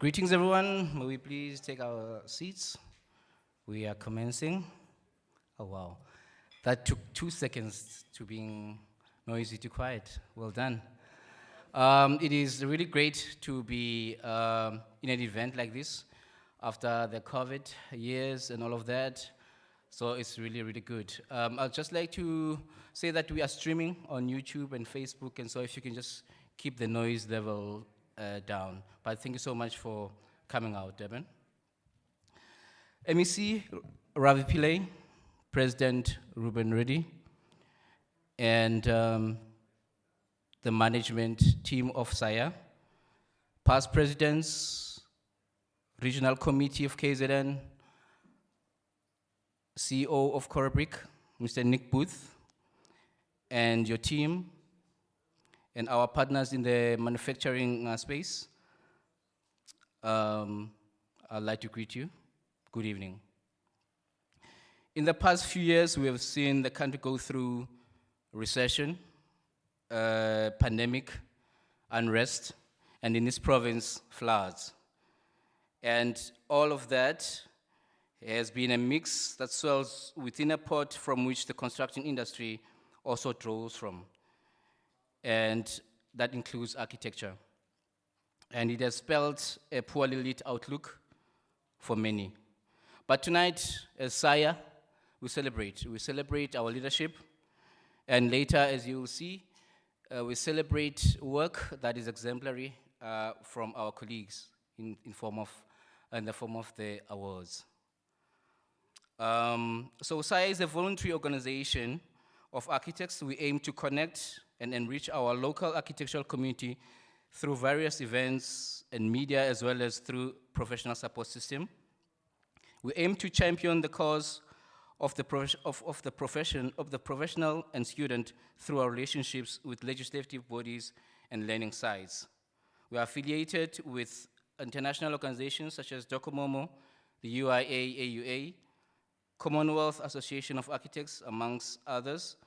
Greetings, everyone. May we please take our seats? We are commencing. Oh, wow. That took 2 seconds to being noisy to quiet. Well done. It is really great to be in an event like this after the COVID years and all of that. So it's really, really good. I'd just like to say that we are streaming on YouTube and Facebook, and so if you can just keep the noise level down. But thank you so much for coming out, Devin. MEC Ravi Pillay, President Ruben Reddy, and the management team of SAIA, past presidents, Regional Committee of KZN, CEO of Corobrik, Mr. Nick Booth, and your team, and our partners in the manufacturing space. I'd like to greet you. Good evening. In the past few years, we have seen the country go through recession, pandemic, unrest, and in this province, floods. And all of that has been a mix that swells within a pot from which the construction industry also draws from. And that includes architecture. And it has spelled a poorly lit outlook for many. But tonight, as SAIA, we celebrate our leadership, and later, as you will see, we celebrate work that is exemplary from our colleagues in the form of the awards. So SAIA is a voluntary organization of architects. We aim to connect and enrich our local architectural community through various events and media, as well as through professional support system. We aim to champion the cause of the professional and student through our relationships with legislative bodies and learning sites. We are affiliated with international organizations such as DOCOMOMO, the UIA, AUA, Commonwealth Association of Architects, amongst others,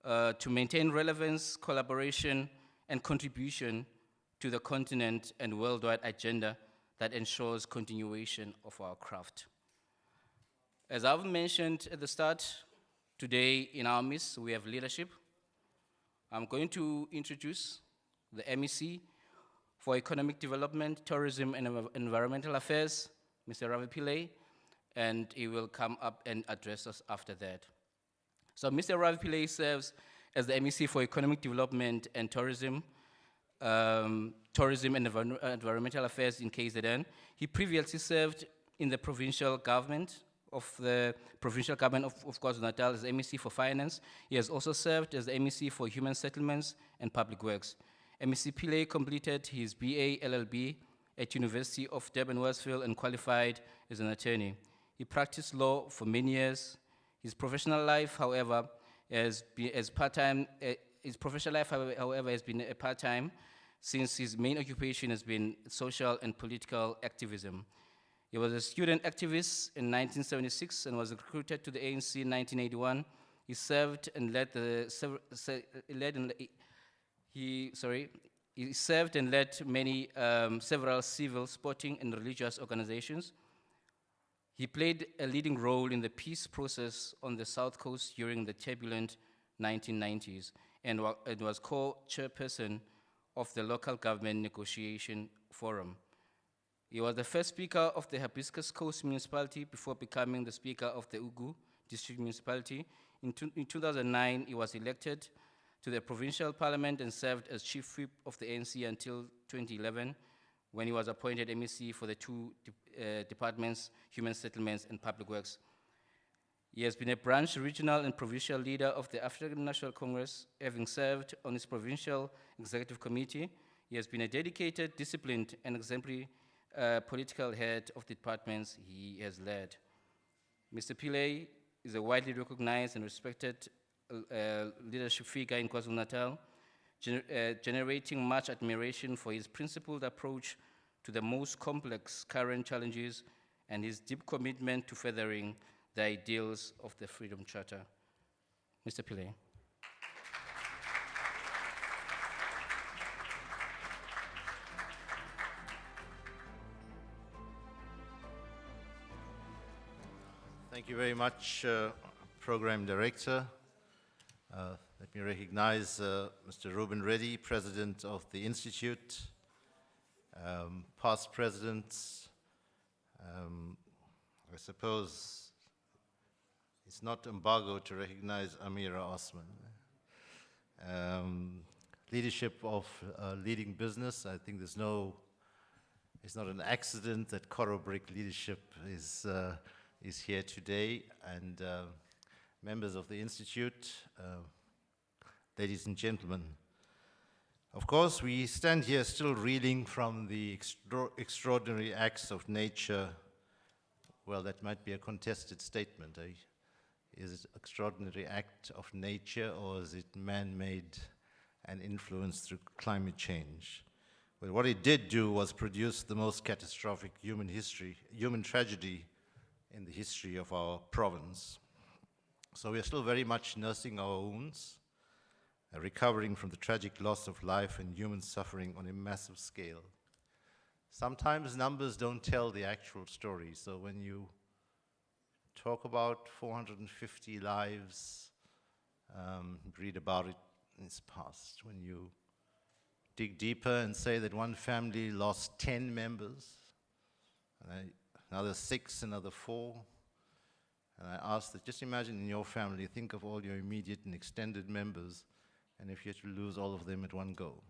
to maintain relevance, collaboration, and contribution to the continent and worldwide agenda that ensures continuation of our craft. As I've mentioned at the start, today in our midst we have leadership. I'm going to introduce the MEC for Economic Development, Tourism, and Environmental Affairs, Mr. Ravi Pillay, and he will come up and address us after that. So Mr. Ravi Pillay serves as the MEC for Economic Development and Tourism and Environmental Affairs in KZN. He previously served in the provincial government of KwaZulu-Natal as MEC for Finance. He has also served as the MEC for Human Settlements and Public Works. MEC Pillay completed his BA LLB at University of Durban-Westville and qualified as an attorney. He practiced law for many years. His professional life, however, has been a part-time since his main occupation has been social and political activism. He was a student activist in 1976 and was recruited to the ANC in 1981. He served and led several civil, sporting, and religious organizations. He played a leading role in the peace process on the South Coast during the turbulent 1990s and was co-chairperson of the Local Government Negotiation Forum. He was the first speaker of the Hibiscus Coast Municipality before becoming the speaker of the Ugu District Municipality. In 2009, he was elected to the provincial parliament and served as chief whip of the ANC until 2011, when he was appointed MEC for the two departments, Human Settlements and Public Works. He has been a branch, regional, and provincial leader of the African National Congress, having served on its provincial executive committee. He has been a dedicated, disciplined, and exemplary political head of the departments he has led. Mr. Pillay is a widely recognized and respected leadership figure in KwaZulu-Natal, generating much admiration for his principled approach to the most complex current challenges and his deep commitment to furthering the ideals of the Freedom Charter. Mr. Pillay. Thank you very much, Program Director. Let me recognize Mr. Ruben Reddy, President of the Institute, past presidents. I suppose it's not embargo to recognize Amira Osman. Leadership of leading business, I think it's not an accident that Corobrik leadership is here today, and members of the Institute, ladies and gentlemen. Of course, we stand here still reeling from the extraordinary acts of nature. Well, that might be a contested statement. Is it extraordinary act of nature, or is it man-made and influenced through climate change? Well, what it did do was produce the most catastrophic human tragedy in the history of our province. So we are still very much nursing our wounds, recovering from the tragic loss of life and human suffering on a massive scale. Sometimes numbers don't tell the actual story. So when you talk about 450 lives, read about it in its past. When you dig deeper and say that one family lost 10 members, and another 6, another 4, and I ask that just imagine in your family, think of all your immediate and extended members, and if you had to lose all of them at one go.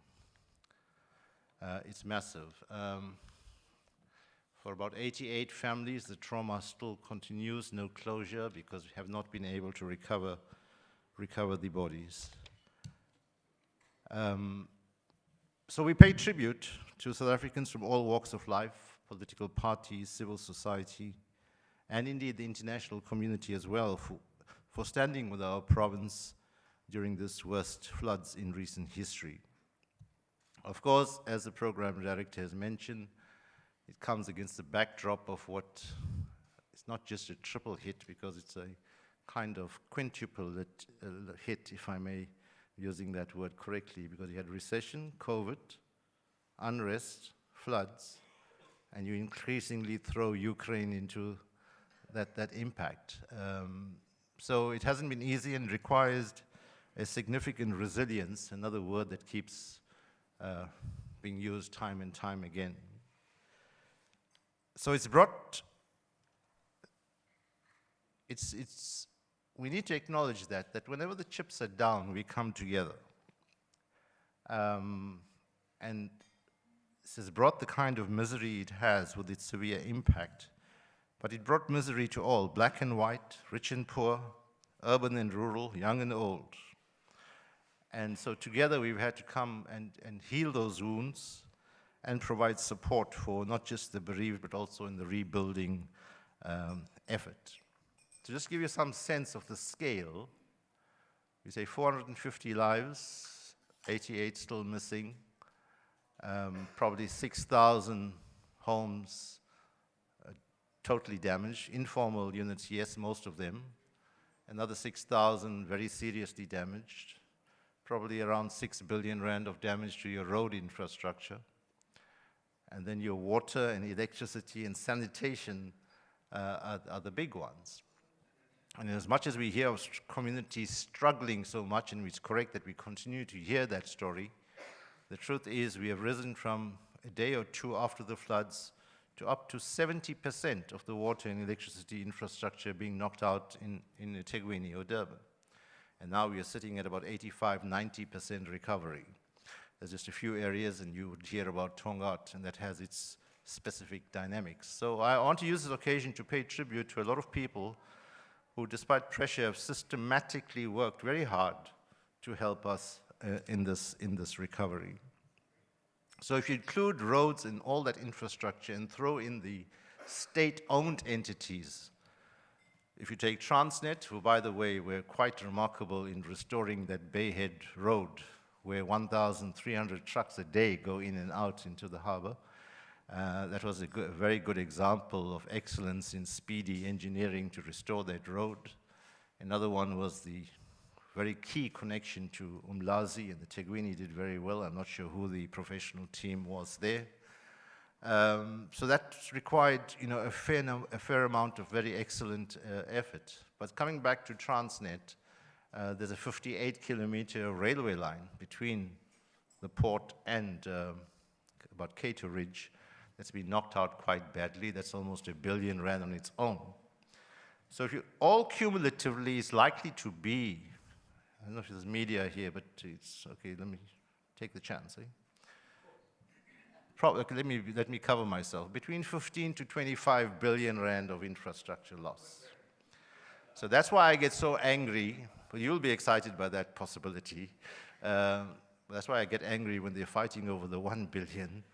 It's massive. For about 88 families, the trauma still continues, no closure, because we have not been able to recover the bodies. So we pay tribute to South Africans from all walks of life, political parties, civil society, and indeed the international community as well for standing with our province during this worst floods in recent history. Of course, as the program director has mentioned, it comes against the backdrop of what is not just a triple hit, because it's a kind of quintuple hit, if I may, using that word correctly, because you had recession, COVID, unrest, floods, and you increasingly throw Ukraine into that impact. So it hasn't been easy and requires a significant resilience, another word that keeps being used time and time again. So we need to acknowledge that whenever the chips are down, we come together. And this has brought the kind of misery it has with its severe impact. But it brought misery to all, black and white, rich and poor, urban and rural, young and old. And so together we've had to come and heal those wounds and provide support for not just the bereaved, but also in the rebuilding effort. To just give you some sense of the scale, we say 450 lives, 88 still missing, probably 6,000 homes totally damaged, informal units, yes, most of them, another 6,000 very seriously damaged, probably around 6 billion rand of damage to your road infrastructure, and then your water and electricity and sanitation are the big ones. And as much as we hear of communities struggling so much, and it's correct that we continue to hear that story, the truth is we have risen from a day or two after the floods to up to 70% of the water and electricity infrastructure being knocked out in eThekwini or Durban. And now we are sitting at about 85–90% recovery. There's just a few areas, and you would hear about Tongaat, and that has its specific dynamics. So I want to use this occasion to pay tribute to a lot of people who, despite pressure, have systematically worked very hard to help us in this recovery. So if you include roads and all that infrastructure and throw in the state-owned entities, if you take Transnet, who, by the way, were quite remarkable in restoring that Bayhead Road, where 1,300 trucks a day go in and out into the harbor. That was a very good example of excellence in speedy engineering to restore that road. Another one was the very key connection to Umlazi, and the eThekwini did very well. I'm not sure who the professional team was there. So that required, a fair amount of very excellent effort. But coming back to Transnet, there's a 58-kilometer railway line between the port and about Cato Ridge that's been knocked out quite badly. That's almost R1 billion on its own. So if you all cumulatively is likely to be, I don't know if there's media here, but it's okay. Let me take the chance. Probably, let me cover myself. Between 15 to 25 billion rand of infrastructure loss. So that's why I get so angry. But you'll be excited by that possibility. That's why I get angry when they're fighting over the 1 billion,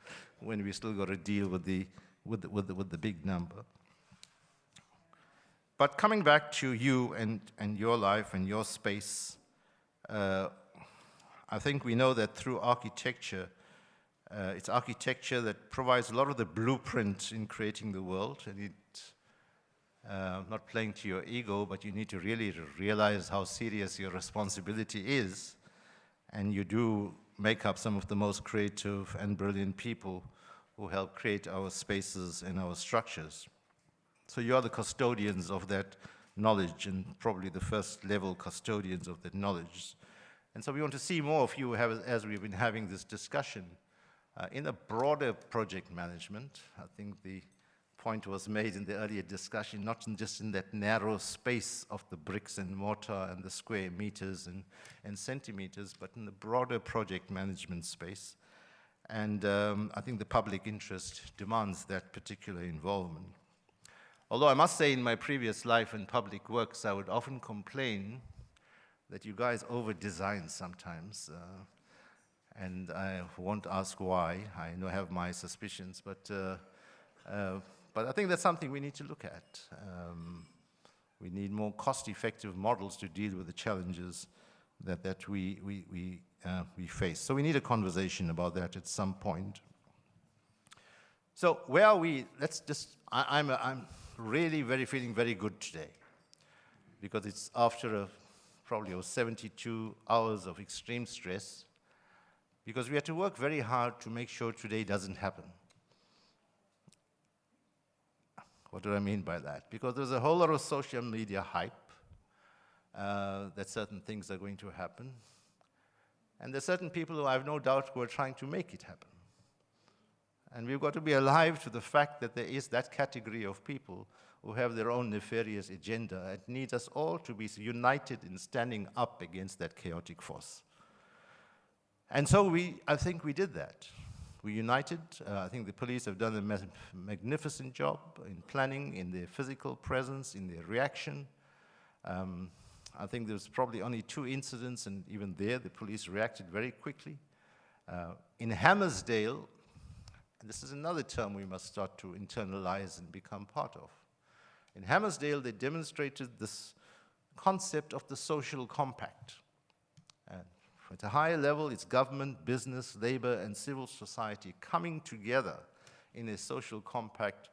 when we still got to deal with the big number. But coming back to you and your life and your space, I think we know that through architecture, it's architecture that provides a lot of the blueprint in creating the world, and not playing to your ego, but you need to really realize how serious your responsibility is, and you do make up some of the most creative and brilliant people who help create our spaces and our structures. So you are the custodians of that knowledge, and probably the first level custodians of that knowledge. And so we want to see more of you as we've been having this discussion. In a broader project management, I think the point was made in the earlier discussion, not just in that narrow space of the bricks and mortar and the square meters and centimeters, but in the broader project management space. And I think the public interest demands that particular involvement. Although I must say in my previous life in public works, I would often complain that you guys over-design sometimes. And I won't ask why. I know I have my suspicions, but I think that's something we need to look at. We need more cost-effective models to deal with the challenges that we face. So we need a conversation about that at some point. So where are we? Let's just. I'm really feeling very good today, because it's after probably 72 hours of extreme stress. Because we had to work very hard to make sure today doesn't happen. What do I mean by that? Because there's a whole lot of social media hype that certain things are going to happen. And there's certain people who I have no doubt who are trying to make it happen. And we've got to be alive to the fact that there is that category of people who have their own nefarious agenda. It needs us all to be united in standing up against that chaotic force. And so I think we did that. We united. I think the police have done a magnificent job in planning, in their physical presence, in their reaction. I think there's probably only 2 incidents, and even there, the police reacted very quickly. In Hammersdale, and this is another term we must start to internalize and become part of. In Hammersdale, they demonstrated this concept of the social compact. At a higher level, it's government, business, labor, and civil society coming together in a social compact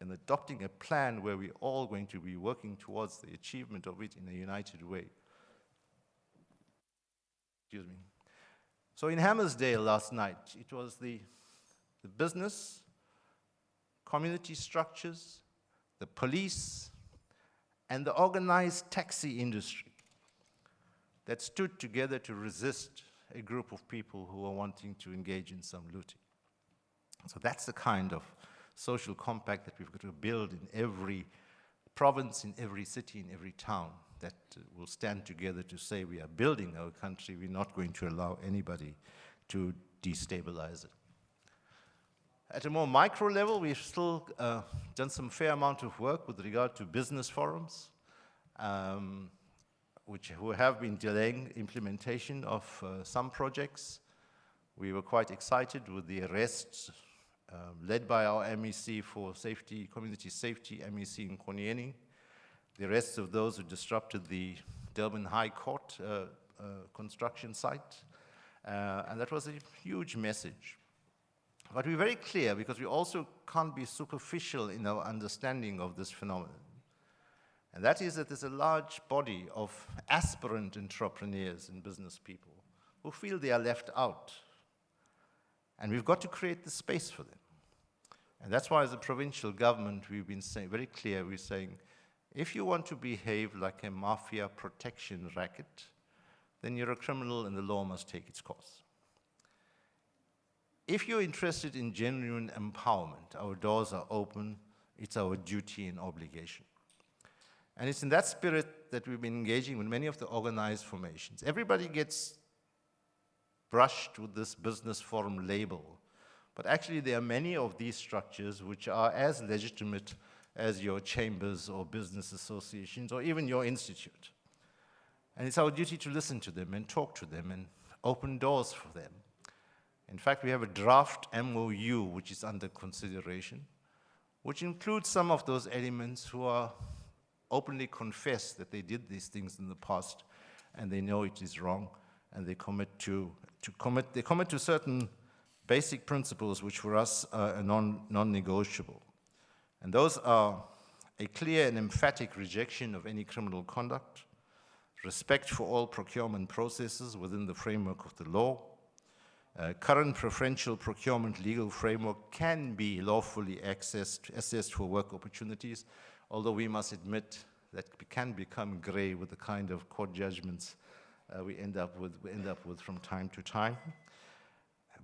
and adopting a plan where we're all going to be working towards the achievement of it in a united way. Excuse me. So in Hammersdale last night, it was the business, community structures, the police, and the organized taxi industry that stood together to resist a group of people who are wanting to engage in some looting. So that's the kind of social compact that we've got to build in every province, in every city, in every town, that will stand together to say we are building our country, we're not going to allow anybody to destabilize it. At a more micro level, we've still done some fair amount of work with regard to business forums, who have been delaying implementation of some projects. We were quite excited with the arrests led by our MEC for safety, community safety, MEC in Konieni, the arrests of those who disrupted the Durban High Court construction site. And that was a huge message. But we're very clear, because we also can't be superficial in our understanding of this phenomenon. And that is that there's a large body of aspirant entrepreneurs and business people who feel they are left out. And we've got to create the space for them. And that's why as a provincial government, we've been saying, very clear, we're saying, if you want to behave like a mafia protection racket, then you're a criminal and the law must take its course. If you're interested in genuine empowerment, our doors are open. It's our duty and obligation. And it's in that spirit that we've been engaging with many of the organized formations. Everybody gets brushed with this business forum label, but actually there are many of these structures which are as legitimate as your chambers or business associations or even your institute. And it's our duty to listen to them and talk to them and open doors for them. In fact, we have a draft MOU which is under consideration, which includes some of those elements who are openly confess that they did these things in the past and they know it is wrong, and they commit to certain basic principles which for us are non-negotiable. And those are a clear and emphatic rejection of any criminal conduct, respect for all procurement processes within the framework of the law. Current preferential procurement legal framework can be lawfully assessed for work opportunities, although we must admit that it can become gray with the kind of court judgments we end up with from time to time.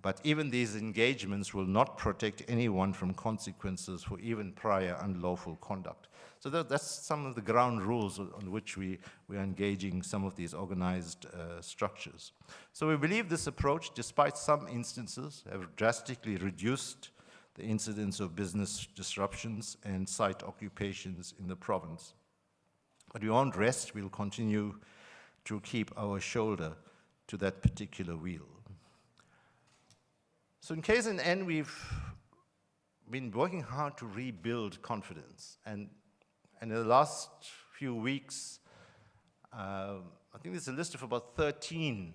But even these engagements will not protect anyone from consequences for even prior unlawful conduct. So that's some of the ground rules on which we are engaging some of these organized structures. So we believe this approach, despite some instances, have drastically reduced the incidence of business disruptions and site occupations in the province. But we won't rest. We'll continue to keep our shoulder to that particular wheel. So in KZN, we've been working hard to rebuild confidence. And in the last few weeks, I think there's a list of about 13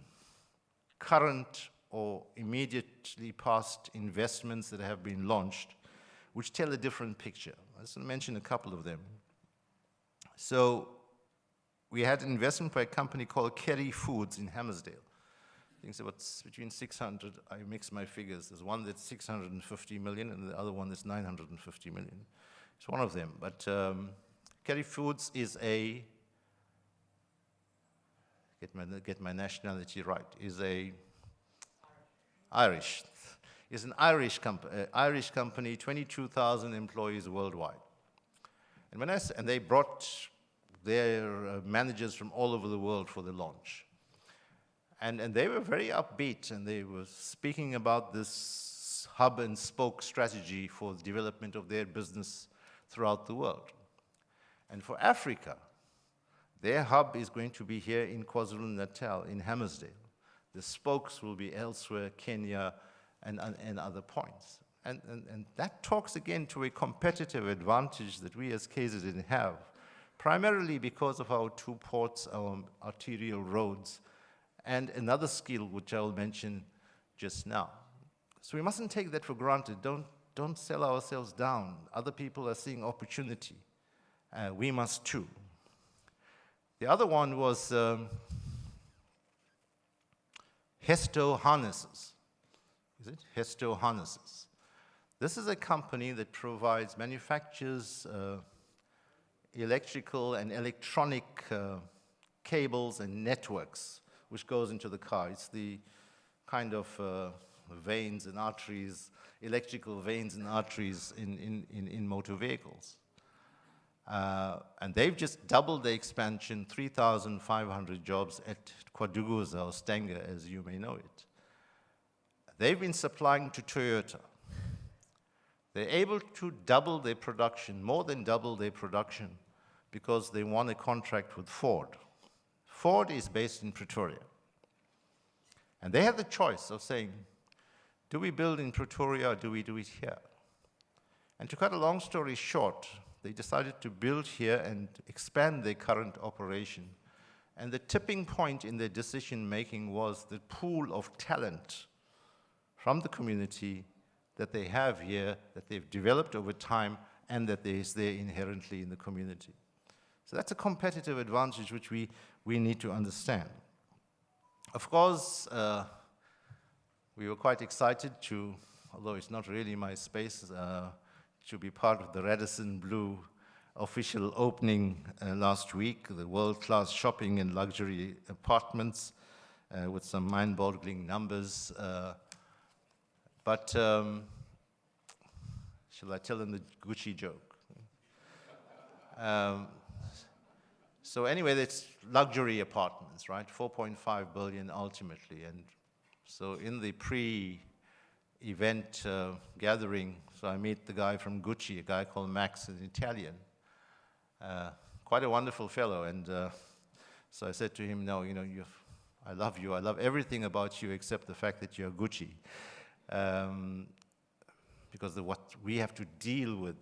current or immediately past investments that have been launched, which tell a different picture. I just want to mention a couple of them. So we had an investment by a company called Kerry Foods in Hammersdale. I think it's about between 600, I mix my figures. There's one that's 650 million and the other one that's 950 million. It's one of them. But Kerry Foods is a, get my nationality right, is a Irish. It's an Irish company, 22,000 employees worldwide. And they brought their managers from all over the world for the launch. And they were very upbeat, and they were speaking about this hub and spoke strategy for the development of their business throughout the world. And for Africa, their hub is going to be here in KwaZulu-Natal, in Hammersdale. The spokes will be elsewhere, Kenya, and other points. And that talks again to a competitive advantage that we as KZN have, primarily because of our two ports, our arterial roads, and another skill which I'll mention just now. So we mustn't take that for granted. Don't sell ourselves down. Other people are seeing opportunity. We must too. The other one was Hesto Harnesses. Is it? Hesto Harnesses. This is a company that manufactures electrical and electronic cables and networks which goes into the car. It's the kind of veins and arteries, electrical veins and arteries in motor vehicles. And they've just doubled the expansion, 3,500 jobs at Kwaduguza or Stanger, as you may know it. They've been supplying to Toyota. They're able to double their production, more than double their production, because they won a contract with Ford. Ford is based in Pretoria. And they had the choice of saying, do we build in Pretoria or do we do it here? And to cut a long story short, they decided to build here and expand their current operation. And the tipping point in their decision-making was the pool of talent from the community that they have here, that they've developed over time, and that is there inherently in the community. So that's a competitive advantage which we need to understand. Of course, we were quite excited to, although it's not really my space, to be part of the Radisson Blu official opening last week, the world-class shopping and luxury apartments with some mind-boggling numbers. But shall I tell them the Gucci joke? So anyway, it's luxury apartments, right? 4.5 billion ultimately. And so in the pre-event gathering, so I meet the guy from Gucci, a guy called Max, an Italian. Quite a wonderful fellow. And so I said to him, no, I love you. I love everything about you except the fact that you're Gucci. Because what we have to deal with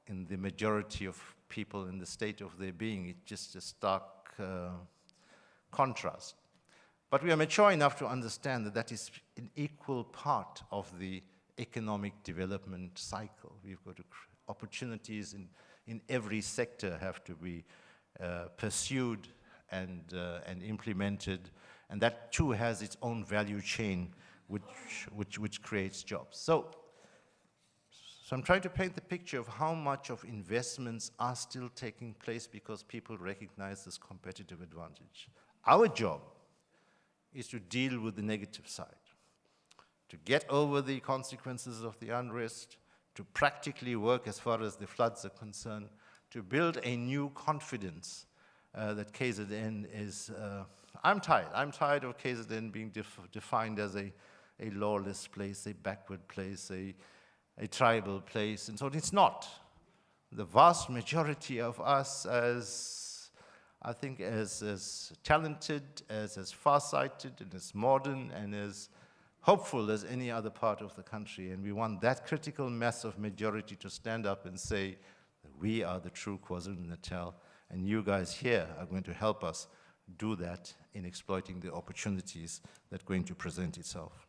in the majority of people in the state of their being, it's just a stark contrast. But we are mature enough to understand that that is an equal part of the economic development cycle. We've got opportunities in every sector have to be pursued and implemented, and that too has its own value chain which creates jobs. So I'm trying to paint the picture of how much of investments are still taking place because people recognize this competitive advantage. Our job is to deal with the negative side, to get over the consequences of the unrest, to practically work as far as the floods are concerned, to build a new confidence that KZN is, I'm tired of KZN being defined as a lawless place, a backward place, a tribal place, and so it's not. The vast majority of us I think as talented, as farsighted, and as modern, and as hopeful as any other part of the country, and we want that critical mass of majority to stand up and say, we are the true KwaZulu-Natal, and you guys here are going to help us do that in exploiting the opportunities that are going to present itself.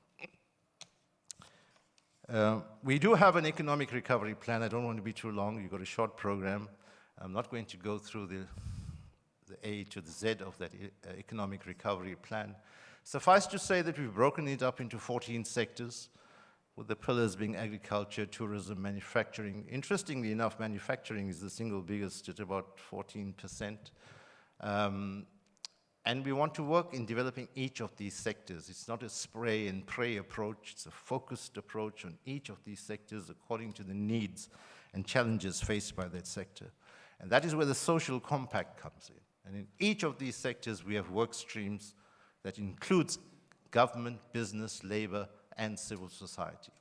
We do have an economic recovery plan. I don't want to be too long. You've got a short program. I'm not going to go through the A to the Z of that economic recovery plan. Suffice to say that we've broken it up into 14 sectors, with the pillars being agriculture, tourism, manufacturing. Interestingly enough, manufacturing is the single biggest at about 14%. And we want to work in developing each of these sectors. It's not a spray and pray approach. It's a focused approach on each of these sectors according to the needs and challenges faced by that sector. And that is where the social compact comes in. And in each of these sectors, we have work streams that includes government, business, labor, and civil society.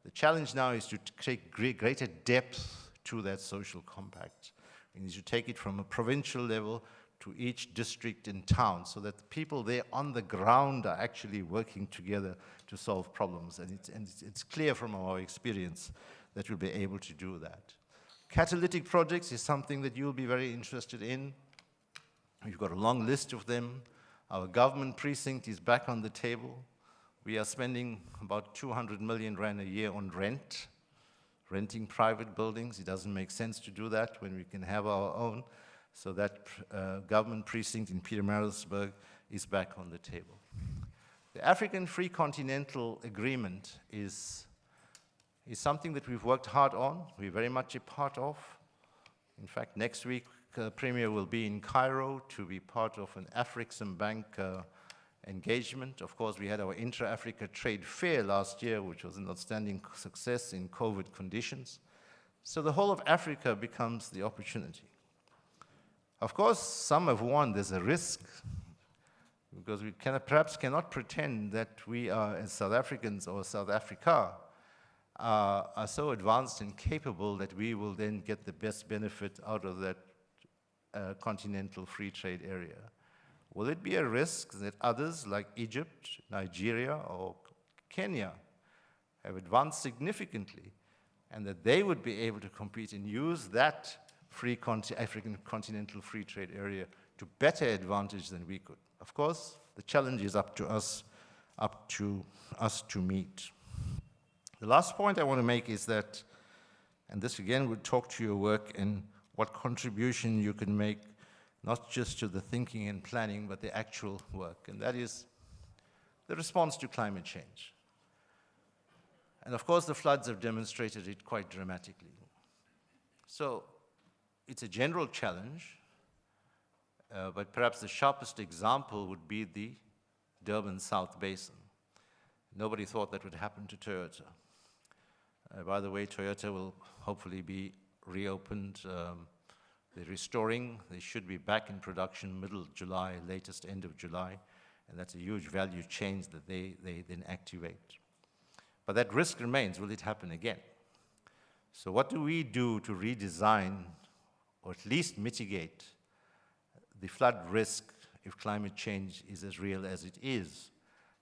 The challenge now is to take greater depth to that social compact. We need to take it from a provincial level to each district and town so that the people there on the ground are actually working together to solve problems. And it's clear from our experience that we'll be able to do that. Catalytic projects is something that you'll be very interested in. We've got a long list of them. Our government precinct is back on the table. We are spending about 200 million rand a year on renting private buildings. It doesn't make sense to do that when we can have our own. So that government precinct in Pietermaritzburg is back on the table. The African Free Continental Agreement is something that we've worked hard on. We're very much a part of. In fact, next week, Premier will be in Cairo to be part of an African Bank engagement. Of course, we had our Intra-Africa Trade Fair last year, which was an outstanding success in COVID conditions. So the whole of Africa becomes the opportunity. Of course, some have warned there's a risk because we perhaps cannot pretend that we are, as South Africans or South Africa, are so advanced and capable that we will then get the best benefit out of that continental free trade area. Will it be a risk that others like Egypt, Nigeria, or Kenya have advanced significantly and that they would be able to compete and use that African continental free trade area to better advantage than we could? Of course, the challenge is up to us to meet. The last point I want to make is that, and this again would talk to your work and what contribution you can make, not just to the thinking and planning, but the actual work, and that is the response to climate change. And of course, the floods have demonstrated it quite dramatically. So it's a general challenge, but perhaps the sharpest example would be the Durban South Basin. Nobody thought that would happen to Toyota. By the way, Toyota will hopefully be reopened. They're restoring. They should be back in production middle of July, latest end of July. And that's a huge value change that they then activate. But that risk remains. Will it happen again? So what do we do to redesign or at least mitigate the flood risk if climate change is as real as it is,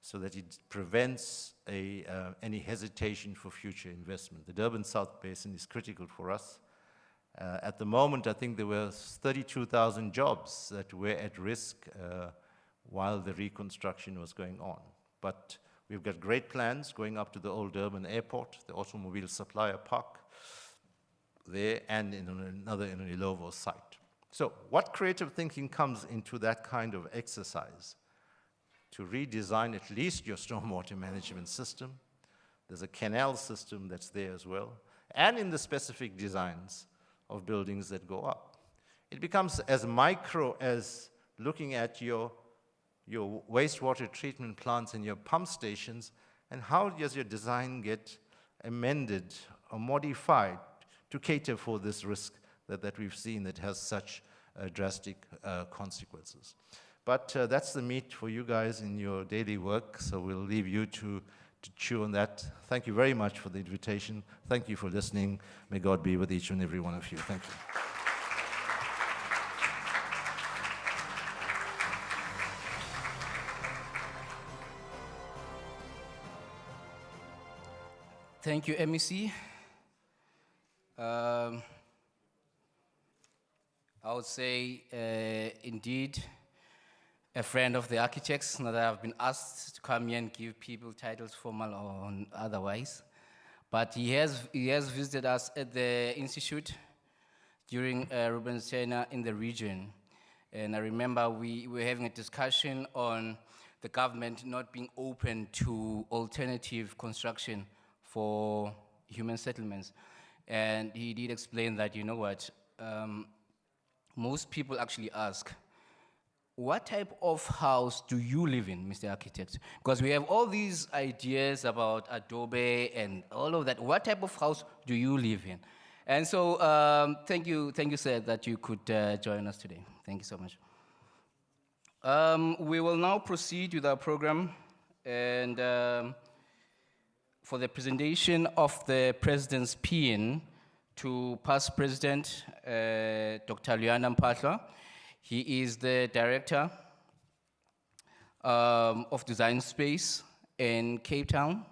so that it prevents any hesitation for future investment? The Durban South Basin is critical for us. At the moment, I think there were 32,000 jobs that were at risk while the reconstruction was going on. But we've got great plans going up to the old Durban airport, the automobile supplier park there, and in another in an Ilovo site. So what creative thinking comes into that kind of exercise to redesign at least your stormwater management system? There's a canal system that's there as well, and in the specific designs of buildings that go up. It becomes as micro as looking at your wastewater treatment plants and your pump stations, and how does your design get amended or modified to cater for this risk that we've seen that has such drastic consequences. But that's the meat for you guys in your daily work, so we'll leave you to chew on that. Thank you very much for the invitation. Thank you for listening. May God be with each and every one of you. Thank you. Thank you, MEC. I would say, indeed, a friend of the architects, now that I've been asked to come here and give people titles, formal or otherwise. But he has visited us at the Institute during Ruben-SAIA in the region. And I remember we were having a discussion on the government not being open to alternative construction for human settlements. And he did explain that, you know what, most people actually ask, what type of house do you live in, Mr. Architect? Because we have all these ideas about Adobe and all of that. What type of house do you live in? And so thank you, sir, that you could join us today. Thank you so much. We will now proceed with our program, and for the presentation of the President's Pin to past President, Dr. Luyanda Mpahla. He is the Director of Design Space in Cape Town.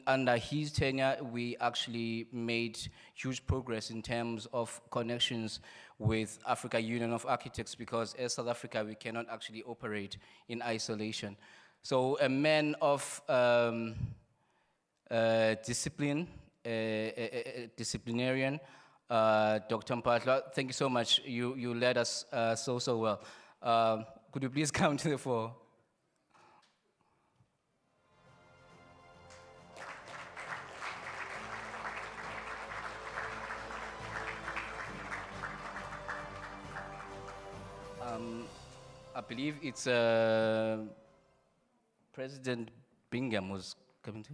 Under his tenure, we actually made huge progress in terms of connections with Africa Union of Architects, because as South Africa, we cannot actually operate in isolation. So a man of discipline, disciplinarian, Dr. Mpahla, thank you so much. You led us so well. Could you please come to the floor? I believe it's President Bingham was coming to.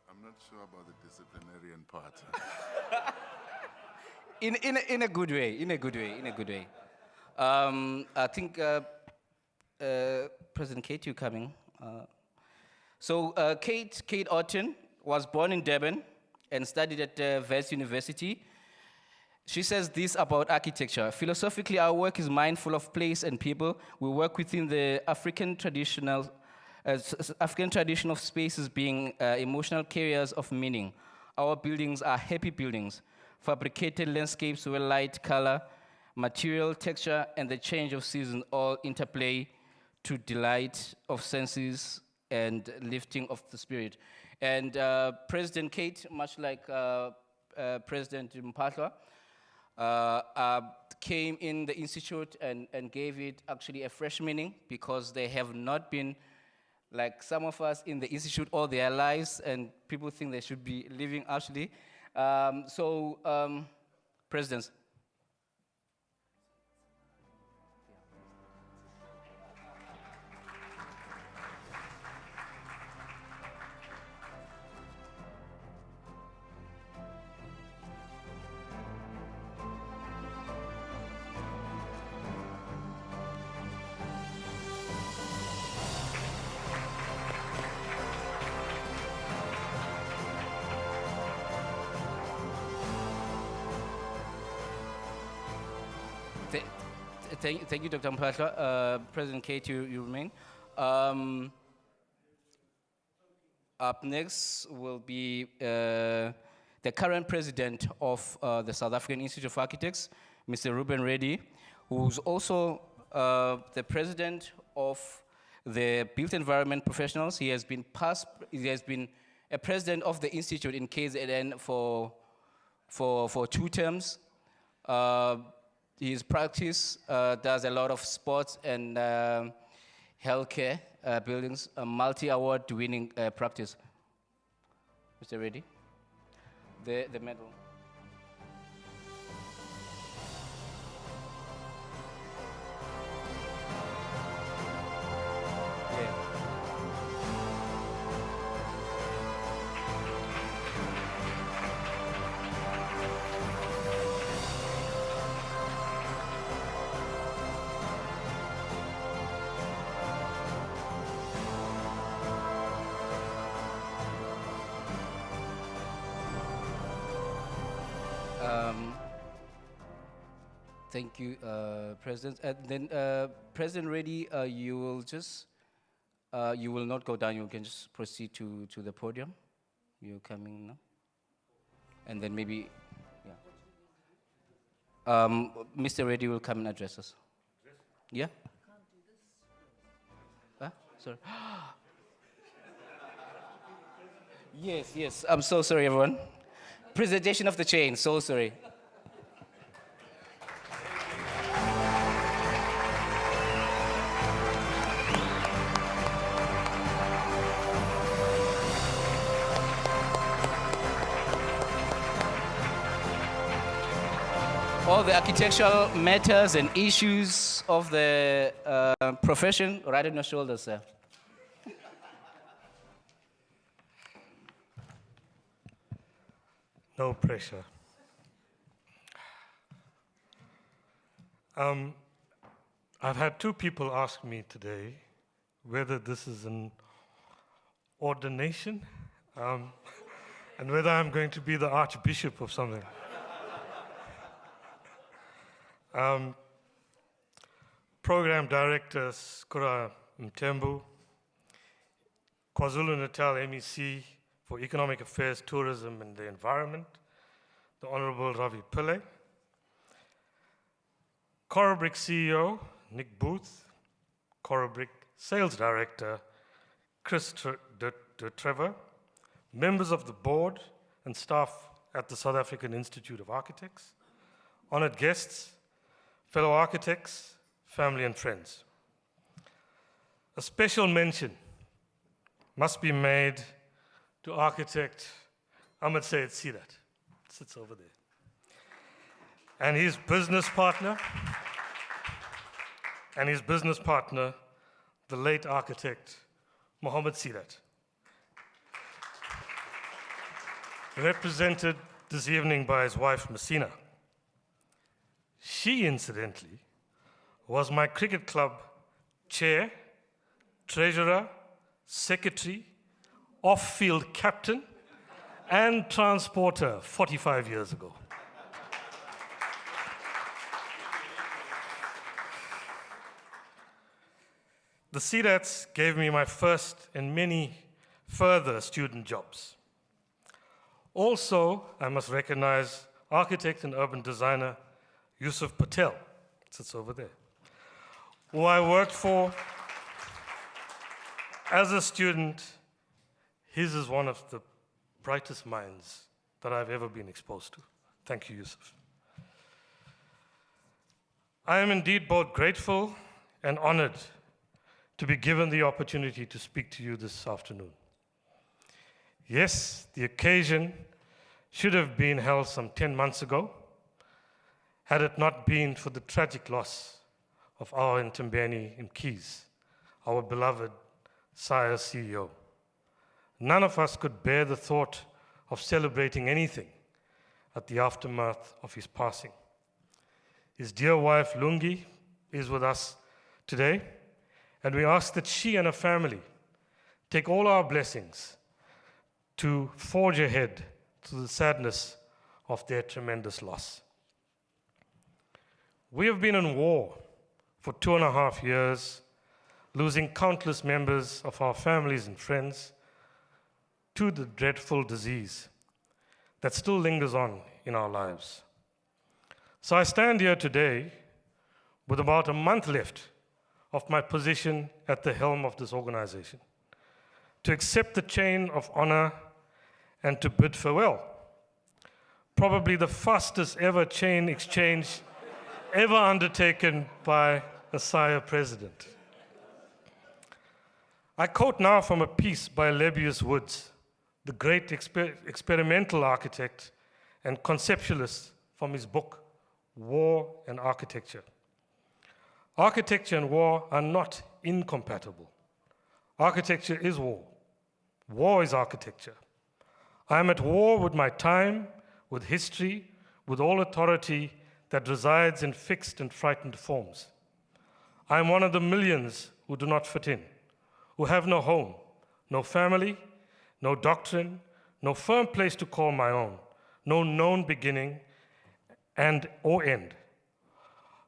I'm not sure about the disciplinarian part. In a good way, in a good way. I think President Kate, you coming. Kate Orton was born in Durban and studied at Wits University. She says this about architecture. Philosophically, our work is mindful of place and people. We work within the African tradition of spaces being emotional carriers of meaning. Our buildings are happy buildings, fabricated landscapes where light, color, material, texture, and the change of season all interplay to delight of senses and lifting of the spirit. And President Kate, much like President Mpahla, are came in the institute and gave it actually a fresh meaning, because they have not been, like some of us, in the institute all their lives, and people think they should be living actually. Presidents. Thank you, Dr. Mpatla. President Kate, you remain. Up next will be the current president of the South African Institute of Architects, Mr. Ruben Reddy, who's also the president of the Built Environment Professionals. He has been a president of the institute in KZN for 2 terms. His practice does a lot of sports and healthcare buildings, a multi-award winning practice. Mr. Reddy, the medal. Thank you, President. And then, President Reddy, you will not go down. You can just proceed to the podium. You're coming now. And then maybe, yeah. Mr. Reddy will come and address us. Yeah? Sorry. Yes. I'm so sorry, everyone. Presentation of the chain, so sorry. All the architectural matters and issues of the profession right on your shoulders, sir. No pressure. I've had 2 people ask me today whether this is an ordination and whether I'm going to be the archbishop of something. Program Director Skura Mtembu, KwaZulu-Natal MEC for Economic Affairs, Tourism and the Environment, the Honorable Ravi Pillay, Corobrik CEO, Nick Booth, Corobrik Sales Director, Chris de Trevor, members of the board and staff at the South African Institute of Architects, honored guests, fellow architects, family and friends. A special mention must be made to architect Ahmed Said Sidat, sits over there, and his business partner, the late architect Mohammed Sidat, represented this evening by his wife Messina. She, incidentally, was my cricket club chair, treasurer, secretary, off-field captain, and transporter 45 years ago. The CDATs gave me my first and many further student jobs. Also, I must recognize architect and urban designer Yusuf Patel, sits over there, who I worked for as a student. His is one of the brightest minds that I've ever been exposed to. Thank you, Yusuf. I am indeed both grateful and honored to be given the opportunity to speak to you this afternoon. Yes, the occasion should have been held some 10 months ago, had it not been for the tragic loss of our Ntembeni Mkhize, our beloved SAIA CEO. None of us could bear the thought of celebrating anything at the aftermath of his passing. His dear wife, Lungi, is with us today, and we ask that she and her family take all our blessings to forge ahead through the sadness of their tremendous loss. We have been in war for 2.5 years, losing countless members of our families and friends to the dreadful disease that still lingers on in our lives. So I stand here today with about a month left of my position at the helm of this organization, to accept the chain of honor and to bid farewell. Probably the fastest ever chain exchange ever undertaken by a SAIA president. I quote now from a piece by Lebbeus Woods, the great experimental architect and conceptualist, from his book, War and Architecture. Architecture and war are not incompatible. Architecture is war. War is architecture. I am at war with my time, with history, with all authority that resides in fixed and frightened forms. I am one of the millions who do not fit in, who have no home, no family, no doctrine, no firm place to call my own, no known beginning and or end,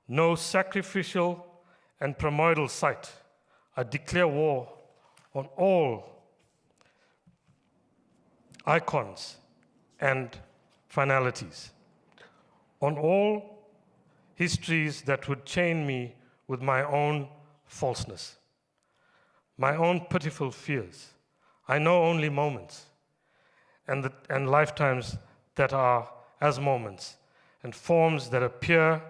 no sacrificial and primordial site. I declare war on all icons and finalities, on all histories that would chain me with my own falseness, my own pitiful fears. I know only moments and lifetimes that are as moments, and forms that appear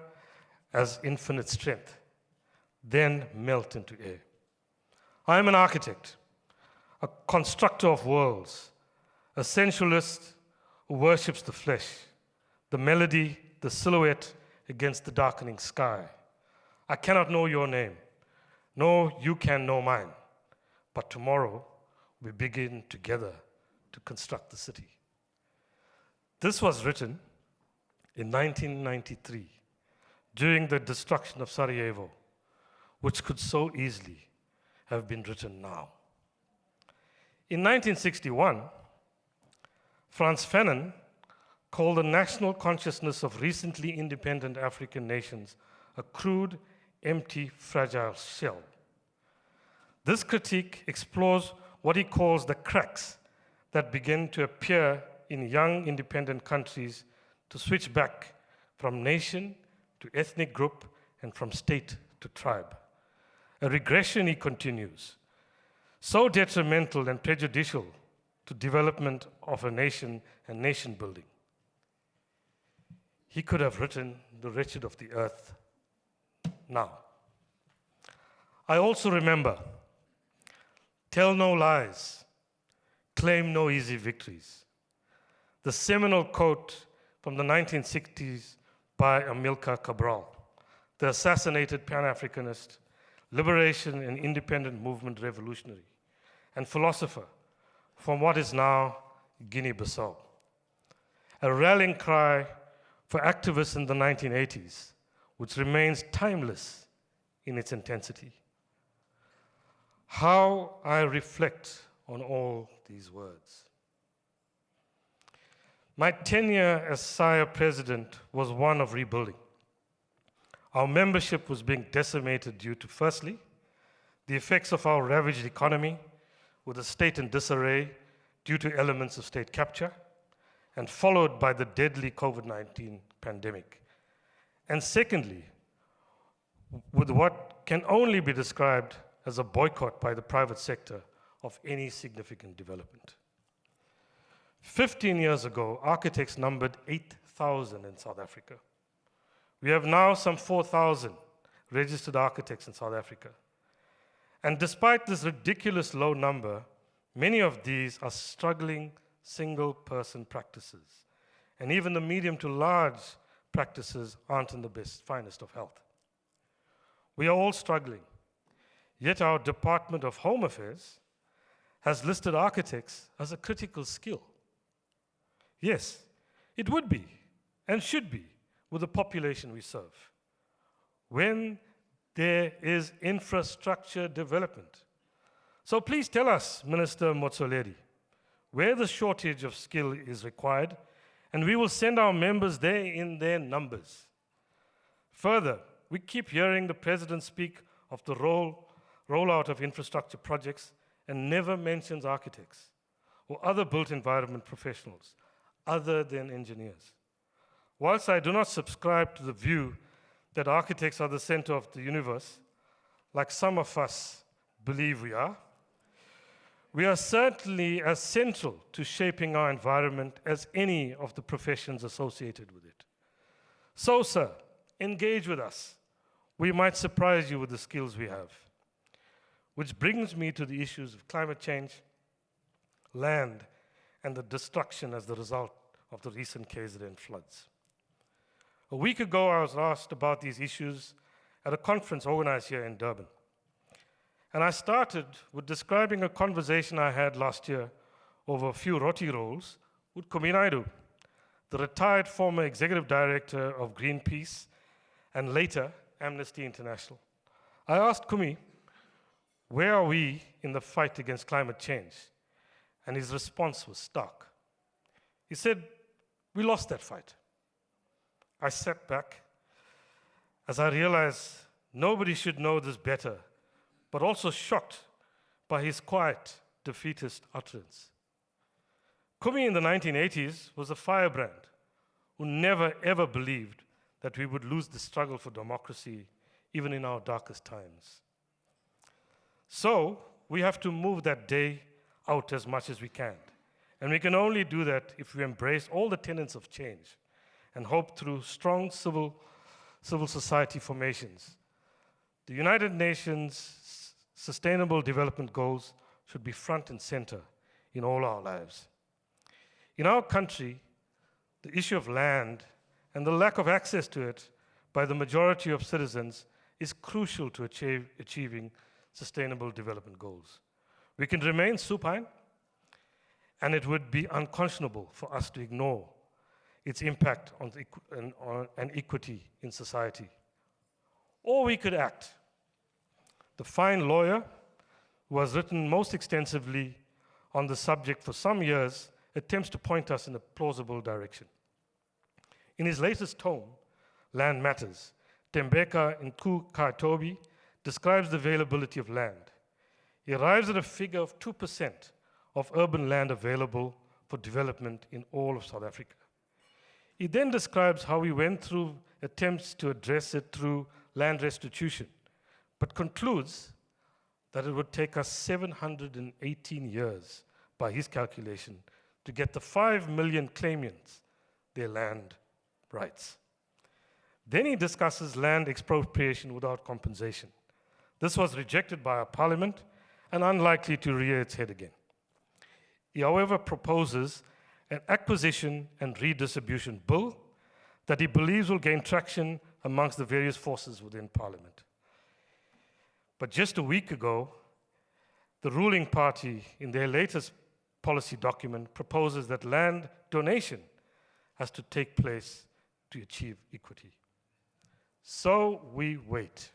as infinite strength, then melt into air. I am an architect, a constructor of worlds, a sensualist who worships the flesh, the melody, the silhouette against the darkening sky. I cannot know your name, nor you can know mine, but tomorrow we begin together to construct the city. This was written in 1993, during the destruction of Sarajevo, which could so easily have been written now. In 1961, Frantz Fanon called the national consciousness of recently independent African nations a crude, empty, fragile shell. This critique explores what he calls the cracks that begin to appear in young independent countries to switch back from nation to ethnic group and from state to tribe. A regression, he continues, so detrimental and prejudicial to development of a nation and nation building. He could have written The Wretched of the Earth now. I also remember, tell no lies, claim no easy victories. The seminal quote from the 1960s by Amilcar Cabral, the assassinated Pan-Africanist, liberation and independent movement revolutionary, and philosopher from what is now Guinea-Bissau. A rallying cry for activists in the 1980s, which remains timeless in its intensity. How I reflect on all these words. My tenure as SAIA president was one of rebuilding. Our membership was being decimated due to, firstly, the effects of our ravaged economy, with the state in disarray due to elements of state capture, and followed by the deadly COVID-19 pandemic. And secondly, with what can only be described as a boycott by the private sector of any significant development. 15 years ago, architects numbered 8,000 in South Africa. We have now some 4,000 registered architects in South Africa. And despite this ridiculous low number, many of these are struggling single-person practices. And even the medium to large practices aren't in the finest of health. We are all struggling. Yet our Department of Home Affairs has listed architects as a critical skill. Yes, it would be and should be with the population we serve. When there is infrastructure development. So please tell us, Minister Motsoaledi, where the shortage of skill is required, and we will send our members there in their numbers. Further, we keep hearing the President speak of the rollout of infrastructure projects and never mentions architects or other built environment professionals other than engineers. Whilst I do not subscribe to the view that architects are the center of the universe, like some of us believe we are certainly as central to shaping our environment as any of the professions associated with it. So, sir, engage with us. We might surprise you with the skills we have. Which brings me to the issues of climate change, land, and the destruction as the result of the recent KZN floods. A week ago, I was asked about these issues at a conference organized here in Durban. And I started with describing a conversation I had last year over a few roti rolls with Kumi Naidoo, the retired former executive director of Greenpeace and later Amnesty International. I asked Kumi, where are we in the fight against climate change? And his response was stark. He said, we lost that fight. I sat back as I realized nobody should know this better, but also shocked by his quiet, defeatist utterance. Kumi in the 1980s was a firebrand who never ever believed that we would lose the struggle for democracy, even in our darkest times. So we have to move that day out as much as we can. And we can only do that if we embrace all the tenets of change and hope through strong civil society formations. The United Nations Sustainable Development Goals should be front and center in all our lives. In our country, the issue of land and the lack of access to it by the majority of citizens is crucial to achieving sustainable development goals. We can remain supine, and it would be unconscionable for us to ignore its impact on equity in society. Or we could act. The fine lawyer, who has written most extensively on the subject for some years, attempts to point us in a plausible direction. In his latest tome, Land Matters, Tembeka Nku-Katobi describes the availability of land. He arrives at a figure of 2% of urban land available for development in all of South Africa. He then describes how we went through attempts to address it through land restitution, but concludes that it would take us 718 years, by his calculation, to get the 5 million claimants their land rights. Then he discusses land expropriation without compensation. This was rejected by our parliament and unlikely to rear its head again. He, however, proposes an acquisition and redistribution bill that he believes will gain traction amongst the various forces within parliament. But just a week ago, the ruling party, in their latest policy document, proposes that land donation has to take place to achieve equity. So we wait.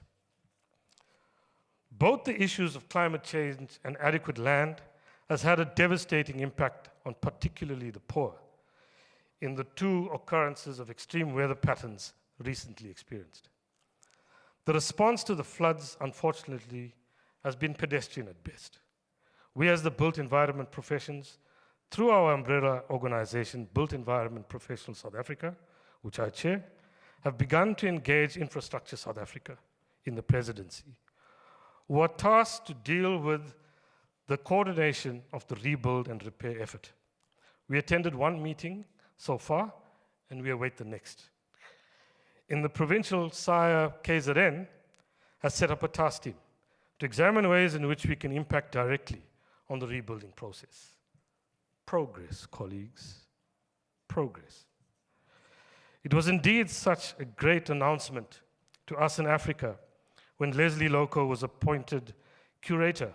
Both the issues of climate change and adequate land has had a devastating impact on particularly the poor in the 2 occurrences of extreme weather patterns recently experienced. The response to the floods, unfortunately, has been pedestrian at best. We as the built environment professions, through our umbrella organization, Built Environment Professionals South Africa, which I chair, have begun to engage Infrastructure South Africa in the presidency, who are tasked to deal with the coordination of the rebuild and repair effort. We attended one meeting so far, and we await the next. in the provincial SAIA KZN, has set up a task team to examine ways in which we can impact directly on the rebuilding process. Progress, colleagues, progress. It was indeed such a great announcement to us in Africa when Leslie Loco was appointed curator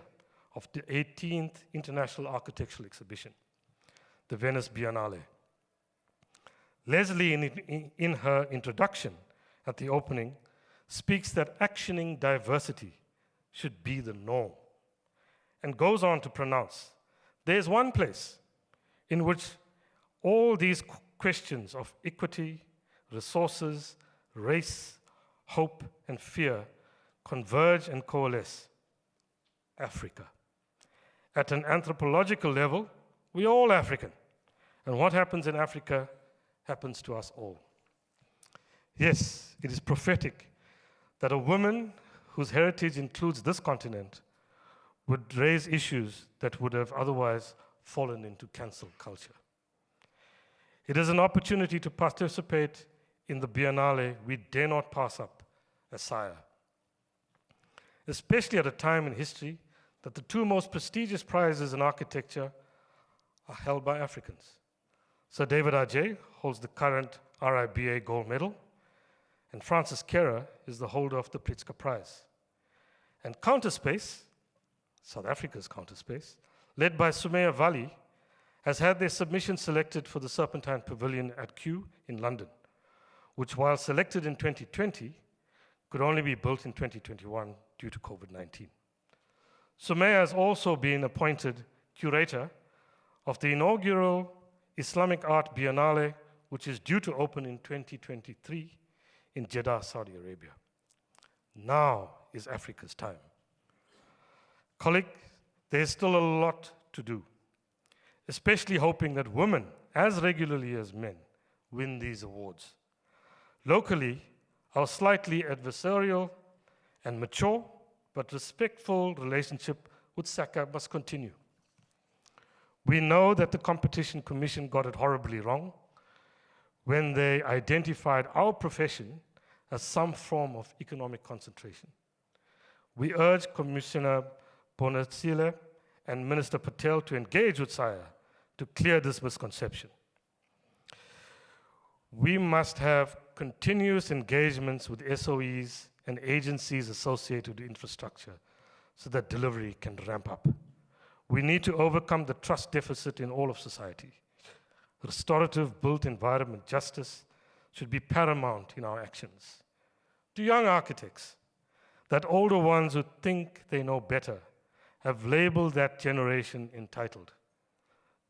of the 18th International Architectural Exhibition, the Venice Biennale. Leslie, in her introduction at the opening, speaks that actioning diversity should be the norm, and goes on to pronounce, there's one place in which all these questions of equity, resources, race, hope, and fear converge and coalesce: Africa. At an anthropological level, we're all African, and what happens in Africa happens to us all. Yes, it is prophetic that a woman whose heritage includes this continent would raise issues that would have otherwise fallen into cancel culture. It is an opportunity to participate in the Biennale we dare not pass up as SAIA, especially at a time in history that the two most prestigious prizes in architecture are held by Africans. Sir David Adjaye holds the current RIBA gold medal, and Francis Kera is the holder of the Pritzker Prize. And Counterspace, South Africa's Counterspace, led by Sumaya Vali, has had their submission selected for the Serpentine Pavilion at Kew in London, which, while selected in 2020, could only be built in 2021 due to COVID-19. Sumaya has also been appointed curator of the inaugural Islamic Art Biennale, which is due to open in 2023 in Jeddah, Saudi Arabia. Now is Africa's time. Colleague, there's still a lot to do, especially hoping that women, as regularly as men, win these awards. Locally, our slightly adversarial and mature but respectful relationship with SACA must continue. We know that the Competition Commission got it horribly wrong when they identified our profession as some form of economic concentration. We urge Commissioner Bonatsile and Minister Patel to engage with SAIA to clear this misconception. We must have continuous engagements with SOEs and agencies associated with infrastructure so that delivery can ramp up. We need to overcome the trust deficit in all of society. Restorative built environment justice should be paramount in our actions. To young architects, that older ones who think they know better have labeled that generation entitled.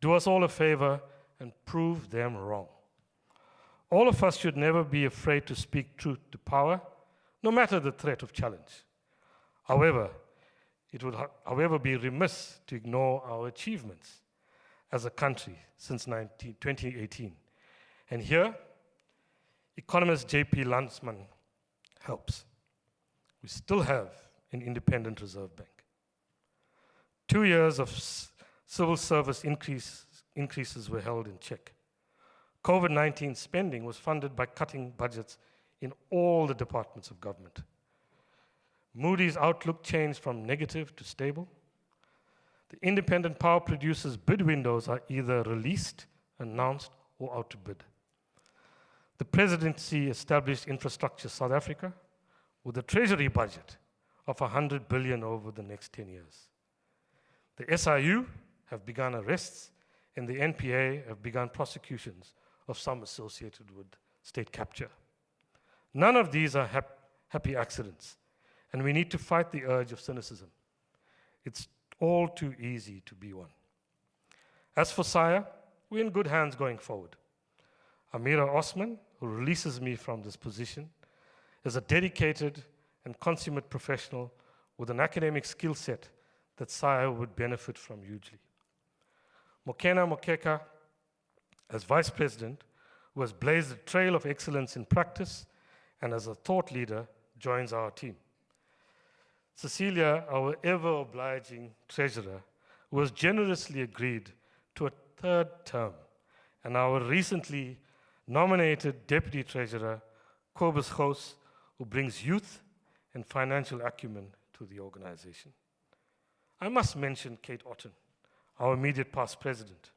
Do us all a favor and prove them wrong. All of us should never be afraid to speak truth to power, no matter the threat of challenge. However, it would, be remiss to ignore our achievements as a country since 2018. And here, economist J.P. Landsman helps. We still have an independent Reserve Bank. 2 years of civil service increases were held in check. COVID-19 spending was funded by cutting budgets in all the departments of government. Moody's outlook changed from negative to stable. The independent power producers' bid windows are either released, announced, or out to bid. The presidency established Infrastructure South Africa with a treasury budget of 100 billion over the next 10 years. The SIU have begun arrests, and the NPA have begun prosecutions of some associated with state capture. None of these are happy accidents, and we need to fight the urge of cynicism. It's all too easy to be one. As for SAIA, we're in good hands going forward. Amira Osman, who releases me from this position, is a dedicated and consummate professional with an academic skill set that SAIA would benefit from hugely. Mokena Mokeka, as Vice President, who has blazed a trail of excellence in practice and as a thought leader, joins our team. Cecilia, our ever-obliging treasurer, who has generously agreed to a third term, and our recently nominated deputy treasurer, Kobus Gous, who brings youth and financial acumen to the organization. I must mention Kate Otten, our immediate past president,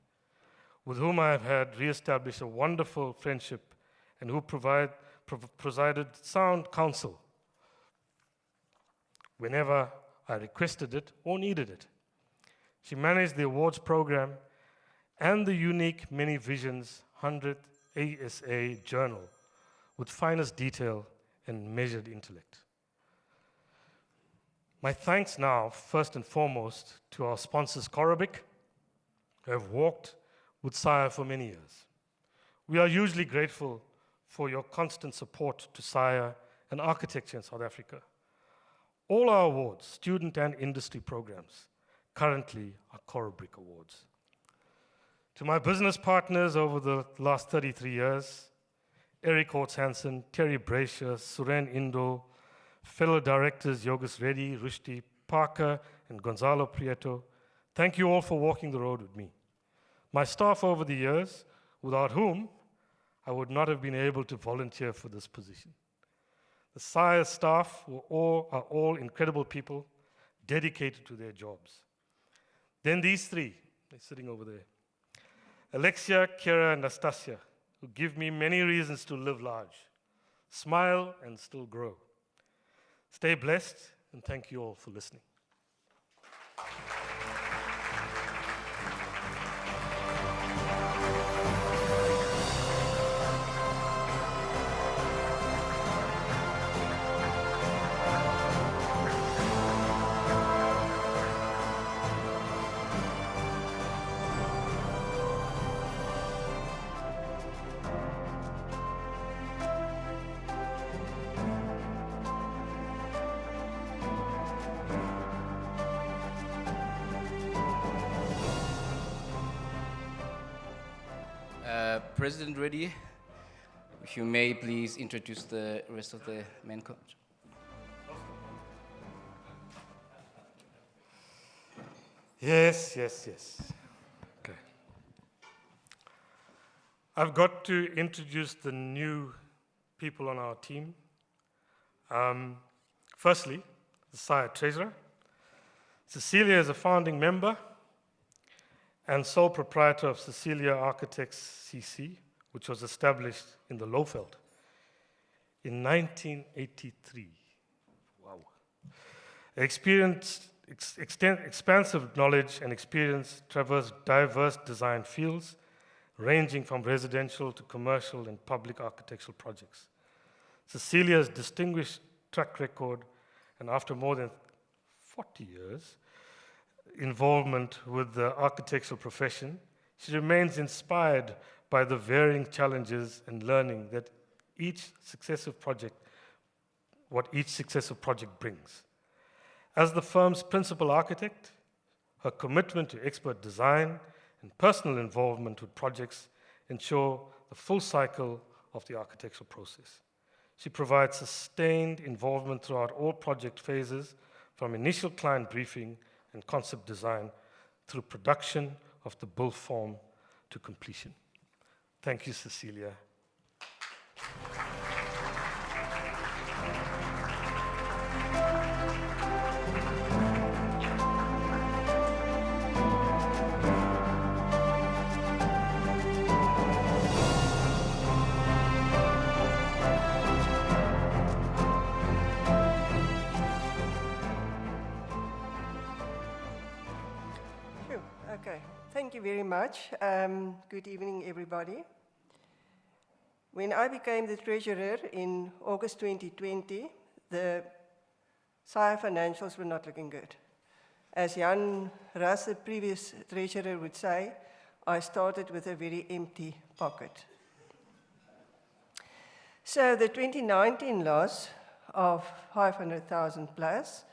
with whom I have had re-established a wonderful friendship and who presided sound counsel whenever I requested it or needed it. She managed the awards program and the unique Many Visions 100th ASA journal with finest detail and measured intellect. My thanks now, first and foremost, to our sponsors, Corobrik, who have walked with SAIA for many years. We are hugely grateful for your constant support to SAIA and architecture in South Africa. All our awards, student and industry programs, currently are Corobrik Awards. To my business partners over the last 33 years, Eric Hortz-Hansen, Terry Brasher, Suren Indo, fellow directors Yogus Reddy, Rushdie Parker, and Gonzalo Prieto, thank you all for walking the road with me. My staff over the years, without whom I would not have been able to volunteer for this position. The SAIA staff are all incredible people, dedicated to their jobs. Then these three, they're sitting over there. Alexia, Kira, and Nastasia, who give me many reasons to live large, smile, and still grow. Stay blessed, and thank you all for listening. President Reddy, if you may please introduce the rest of the main coach. Yes. Okay. I've got to introduce the new people on our team. Firstly, the SAIA Treasurer. Cecilia is a founding member and sole proprietor of Cecilia Architects CC, which was established in the Lowveld in 1983. Wow. Expansive knowledge and experience traverse diverse design fields, ranging from residential to commercial and public architectural projects. Cecilia's distinguished track record, and after more than 40 years, involvement with the architectural profession, she remains inspired by the varying challenges and learning that each successive project brings. As the firm's principal architect, her commitment to expert design and personal involvement with projects ensure the full cycle of the architectural process. She provides sustained involvement throughout all project phases, from initial client briefing and concept design through production of the build form to completion. Thank you, Cecilia. Okay, thank you very much. Good evening, everybody. When I became the treasurer in August 2020, the SAIA financials were not looking good. As Jan Ras, the previous treasurer, would say, I started with a very empty pocket. So the 2019 loss of 500,000 plus,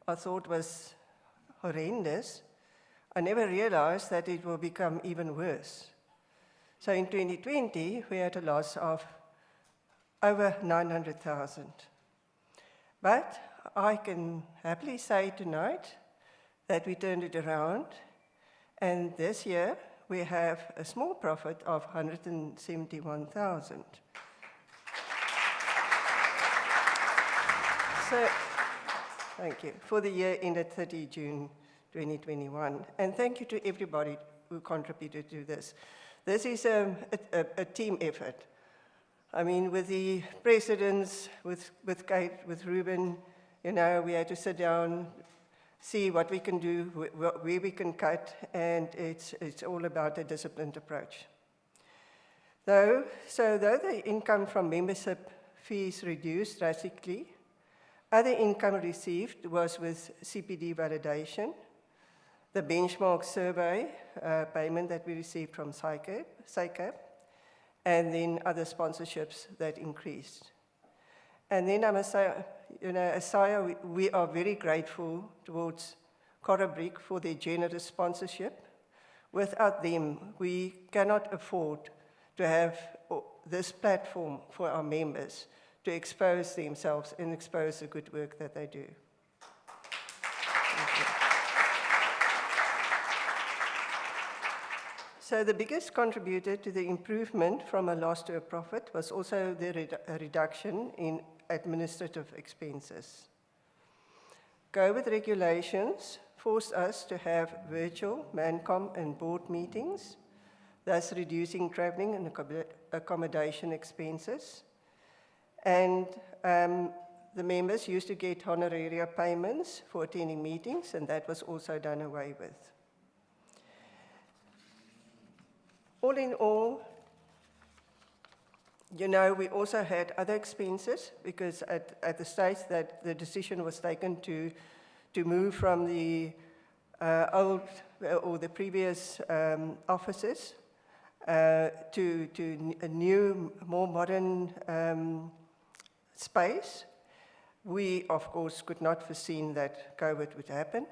I thought was horrendous. I never realized that it will become even worse. So in 2020, we had a loss of over 900,000. But I can happily say tonight that we turned it around, and this year we have a small profit of 171,000. So, thank you. For the year ended 30 June 2021. And thank you to everybody who contributed to this. This is a team effort. I mean, with the presidents, with Kate, with Ruben, you know, we had to sit down, see what we can do, where we can cut, and it's all about a disciplined approach. Though the income from membership fees reduced drastically, other income received was with CPD validation, the benchmark survey payment that we received from SAIA, and then other sponsorships that increased. And then I must say, you know, as SAIA, we are very grateful towards Corobrik for their generous sponsorship. Without them, we cannot afford to have this platform for our members to expose themselves and expose the good work that they do. Thank you. So the biggest contributor to the improvement from a loss to a profit was also the reduction in administrative expenses. COVID regulations forced us to have virtual ManCom and board meetings, thus reducing traveling and accommodation expenses. And the members used to get honoraria payments for attending meetings, and that was also done away with. All in all, you know, we also had other expenses because at the stage that the decision was taken to move from the old or the previous offices to a new, more modern space, we of course could not foreseen that COVID would happen.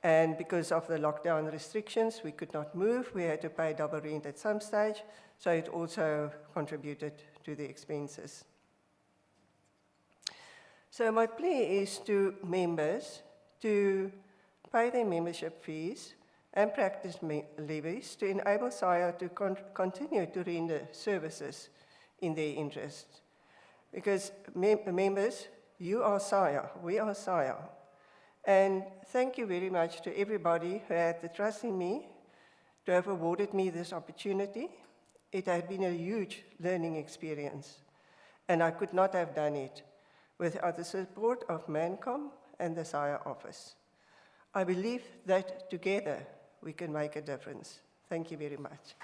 And because of the lockdown restrictions, we could not move. We had to pay double rent at some stage, so it also contributed to the expenses. So my plea is to members to pay their membership fees and practice levies to enable SAIA to continue to render services in their interest. Because members, you are SAIA, we are SAIA. And thank you very much to everybody who had the trust in me to have awarded me this opportunity. It had been a huge learning experience, and I could not have done it without the support of ManCom and the SAIA office. I believe that together we can make a difference. Thank you very much.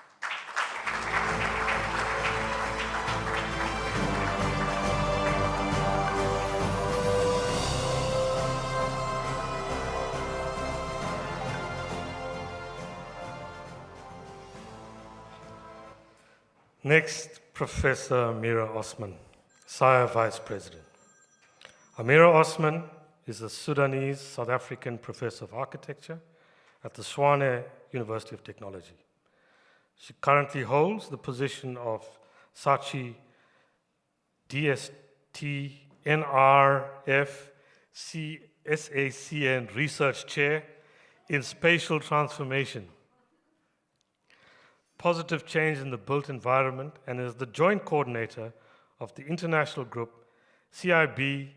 Next, Professor Amira Osman, SAIA Vice President. Amira Osman is a Sudanese South African professor of architecture at the Tshwane University of Technology. She currently holds the position of Saatchi DST NRF SACN Research Chair in Spatial Transformation, Positive Change in the Built Environment, and is the joint coordinator of the international group CIB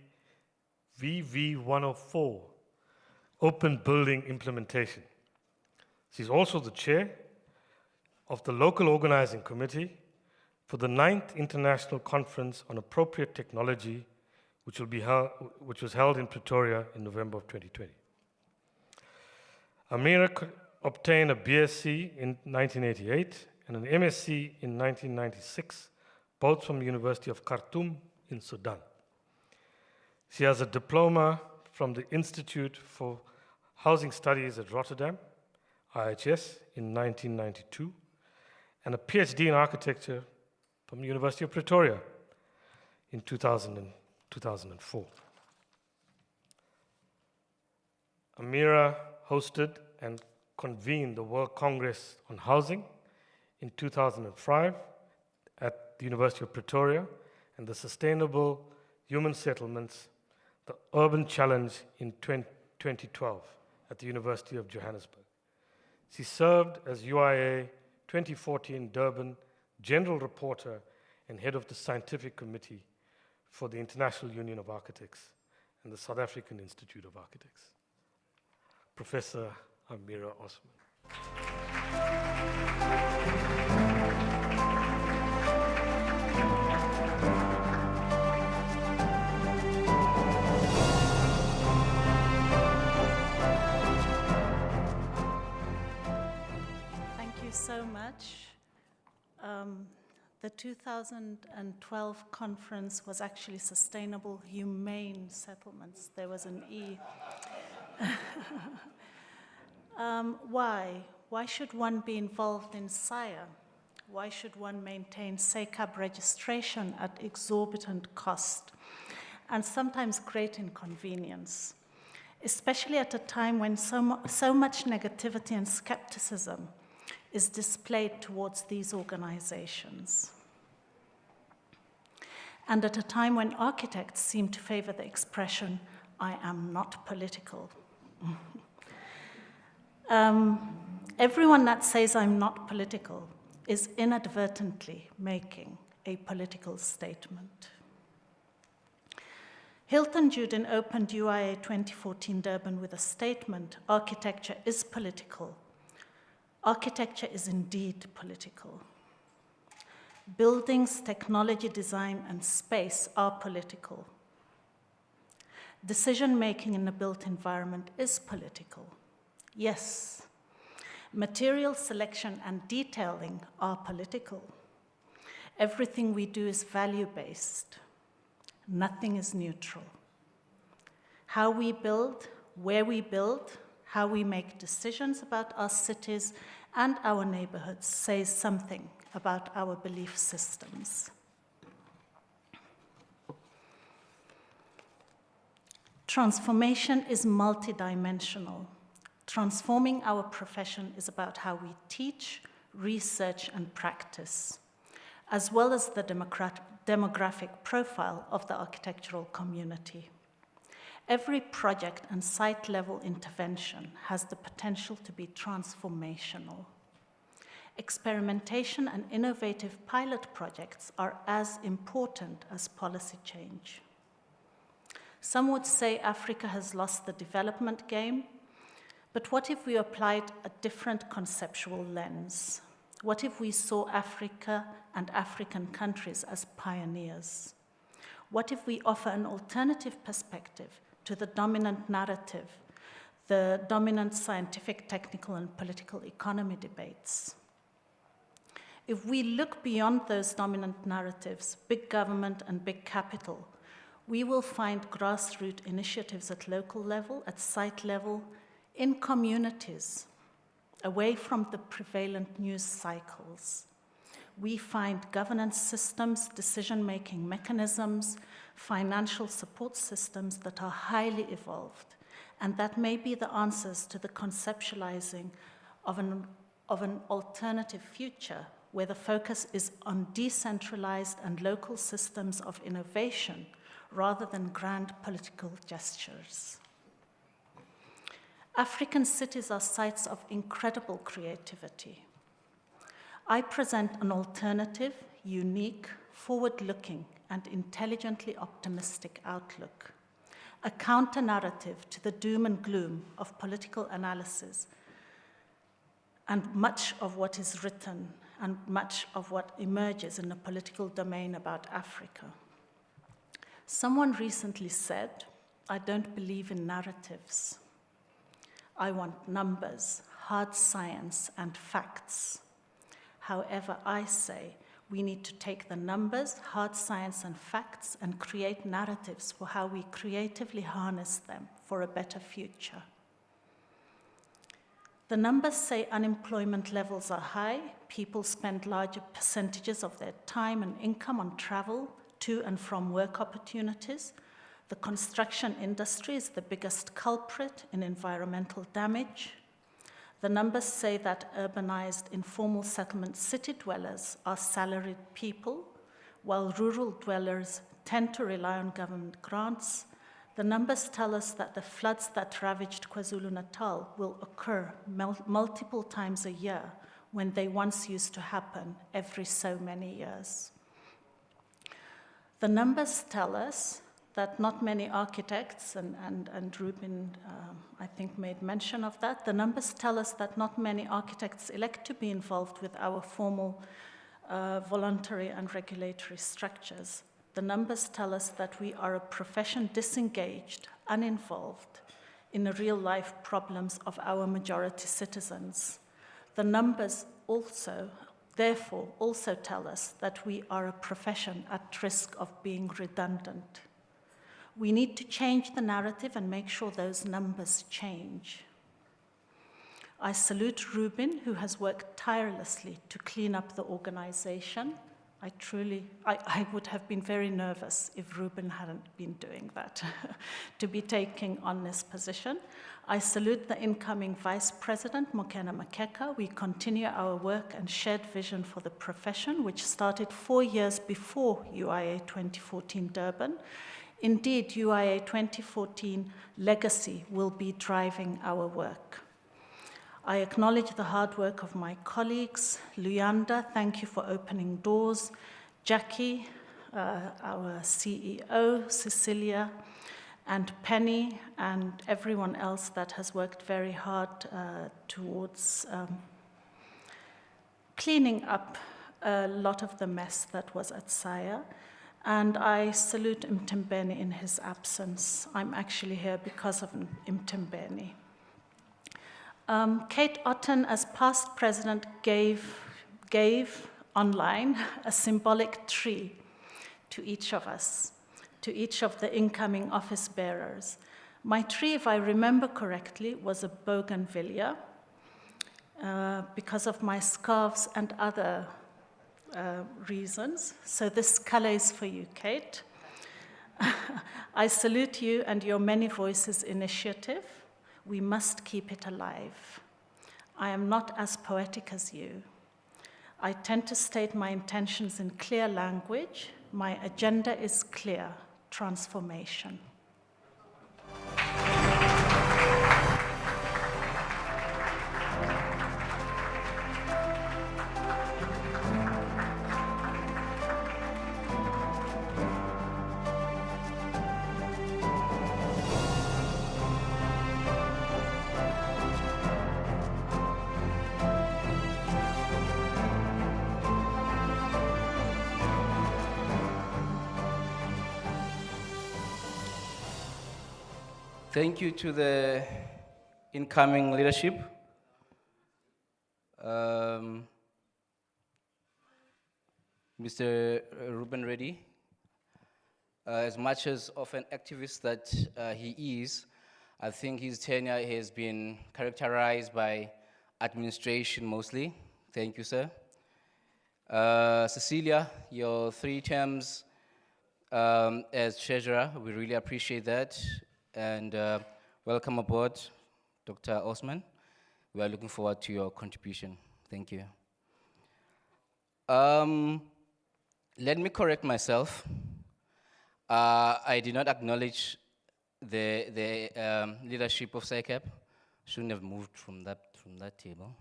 VV104, Open Building Implementation. She's also the chair of the local organizing committee for the 9th International Conference on Appropriate Technology, which was held in Pretoria in November of 2020. Amira obtained a BSc in 1988 and an MSc in 1996, both from the University of Khartoum in Sudan. She has a diploma from the Institute for Housing Studies at Rotterdam, IHS, in 1992, and a PhD in architecture from the University of Pretoria in 2004. Amira hosted and convened the World Congress on Housing in 2005 at the University of Pretoria, and the Sustainable Human Settlements, the Urban Challenge in 2012 at the University of Johannesburg. She served as UIA 2014 Durban General Reporter and head of the Scientific Committee for the International Union of Architects, and the South African Institute of Architects. Professor Amira Osman. Thank you so much. The 2012 conference was actually Sustainable Humane Settlements. There was an E. Why? Why should one be involved in SAIA? Why should one maintain SACAB registration at exorbitant cost and sometimes great inconvenience, especially at a time when so much negativity and skepticism is displayed towards these organizations? And at a time when architects seem to favor the expression, "I am not political." Everyone that says I'm not political is inadvertently making a political statement. Hilton Judin opened UIA 2014 Durban with a statement, "Architecture is political. Architecture is indeed political. Buildings, technology, design, and space are political. Decision-making in a built environment is political. Yes, material selection and detailing are political. Everything we do is value-based. Nothing is neutral. How we build, where we build, how we make decisions about our cities and our neighborhoods says something about our belief systems." Transformation is multidimensional. Transforming our profession is about how we teach, research, and practice, as well as the demographic profile of the architectural community. Every project and site-level intervention has the potential to be transformational. Experimentation and innovative pilot projects are as important as policy change. Some would say Africa has lost the development game, but what if we applied a different conceptual lens? What if we saw Africa and African countries as pioneers? What if we offer an alternative perspective to the dominant narrative, the dominant scientific, technical, and political economy debates? If we look beyond those dominant narratives, big government and big capital, we will find grassroots initiatives at local level, at site level, in communities, away from the prevalent news cycles. We find governance systems, decision-making mechanisms, financial support systems that are highly evolved, and that may be the answers to the conceptualizing of an alternative future where the focus is on decentralized and local systems of innovation rather than grand political gestures. African cities are sites of incredible creativity. I present an alternative, unique, forward-looking, and intelligently optimistic outlook, a counter-narrative to the doom and gloom of political analysis and much of what is written and much of what emerges in the political domain about Africa. Someone recently said, "I don't believe in narratives. I want numbers, hard science, and facts." However, I say we need to take the numbers, hard science, and facts and create narratives for how we creatively harness them for a better future. The numbers say unemployment levels are high, people spend larger percentages of their time and income on travel to and from work opportunities. The construction industry is the biggest culprit in environmental damage. The numbers say that urbanized informal settlement city dwellers are salaried people, while rural dwellers tend to rely on government grants. The numbers tell us that the floods that ravaged KwaZulu-Natal will occur multiple times a year when they once used to happen every so many years. The numbers tell us that not many architects, and Ruben, I think, made mention of that. The numbers tell us that not many architects elect to be involved with our formal voluntary and regulatory structures. The numbers tell us that we are a profession disengaged, uninvolved in the real-life problems of our majority citizens. The numbers therefore also tell us that we are a profession at risk of being redundant. We need to change the narrative and make sure those numbers change. I salute Ruben, who has worked tirelessly to clean up the organization. I would have been very nervous if Ruben hadn't been doing that, to be taking on this position. I salute the incoming Vice President, Mokena Makeka. We continue our work and shared vision for the profession, which started 4 years before UIA 2014 Durban. Indeed, UIA 2014 legacy will be driving our work. I acknowledge the hard work of my colleagues. Luyanda, thank you for opening doors. Jackie, our CEO, Cecilia, and Penny, and everyone else that has worked very hard towards cleaning up a lot of the mess that was at SAIA. And I salute Mtembeni in his absence. I'm actually here because of Mtembeni. Kate Otten, as past president, gave online a symbolic tree to each of us, to each of the incoming office bearers. My tree, if I remember correctly, was a bougainvillea because of my scarves and other reasons. So this color is for you, Kate. I salute you and your Many Voices initiative. We must keep it alive. I am not as poetic as you. I tend to state my intentions in clear language. My agenda is clear: transformation. Thank you to the incoming leadership. Mr. Ruben Reddy, as much as of an activist that he is, I think his tenure has been characterized by administration mostly. Thank you, sir. Cecilia, your 3 terms as treasurer, we really appreciate that. And welcome aboard, Dr. Osman. We are looking forward to your contribution. Thank you. Let me correct myself. I did not acknowledge the leadership of SAICAP. Shouldn't have moved from that table.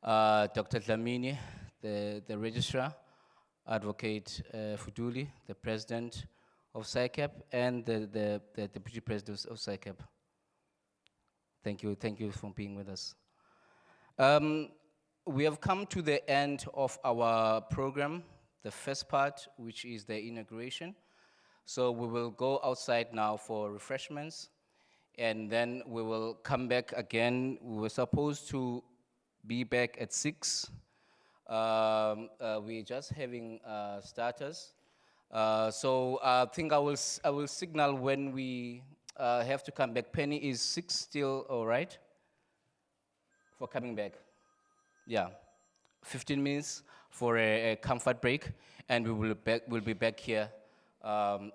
Dr. Dlamini, the registrar, Advocate Fuduli, the president of SAICAP, and the deputy president of SAICAP. Thank you for being with us. We have come to the end of our program, the first part, which is the inauguration. So we will go outside now for refreshments, and then we will come back again. We were supposed to be back at 6. We're just having starters. So I think I will signal when we have to come back. Penny, is 6 still all right for coming back? Yeah, 15 minutes for a comfort break, and we'll be back here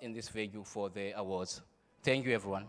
in this venue for the awards. Thank you, everyone.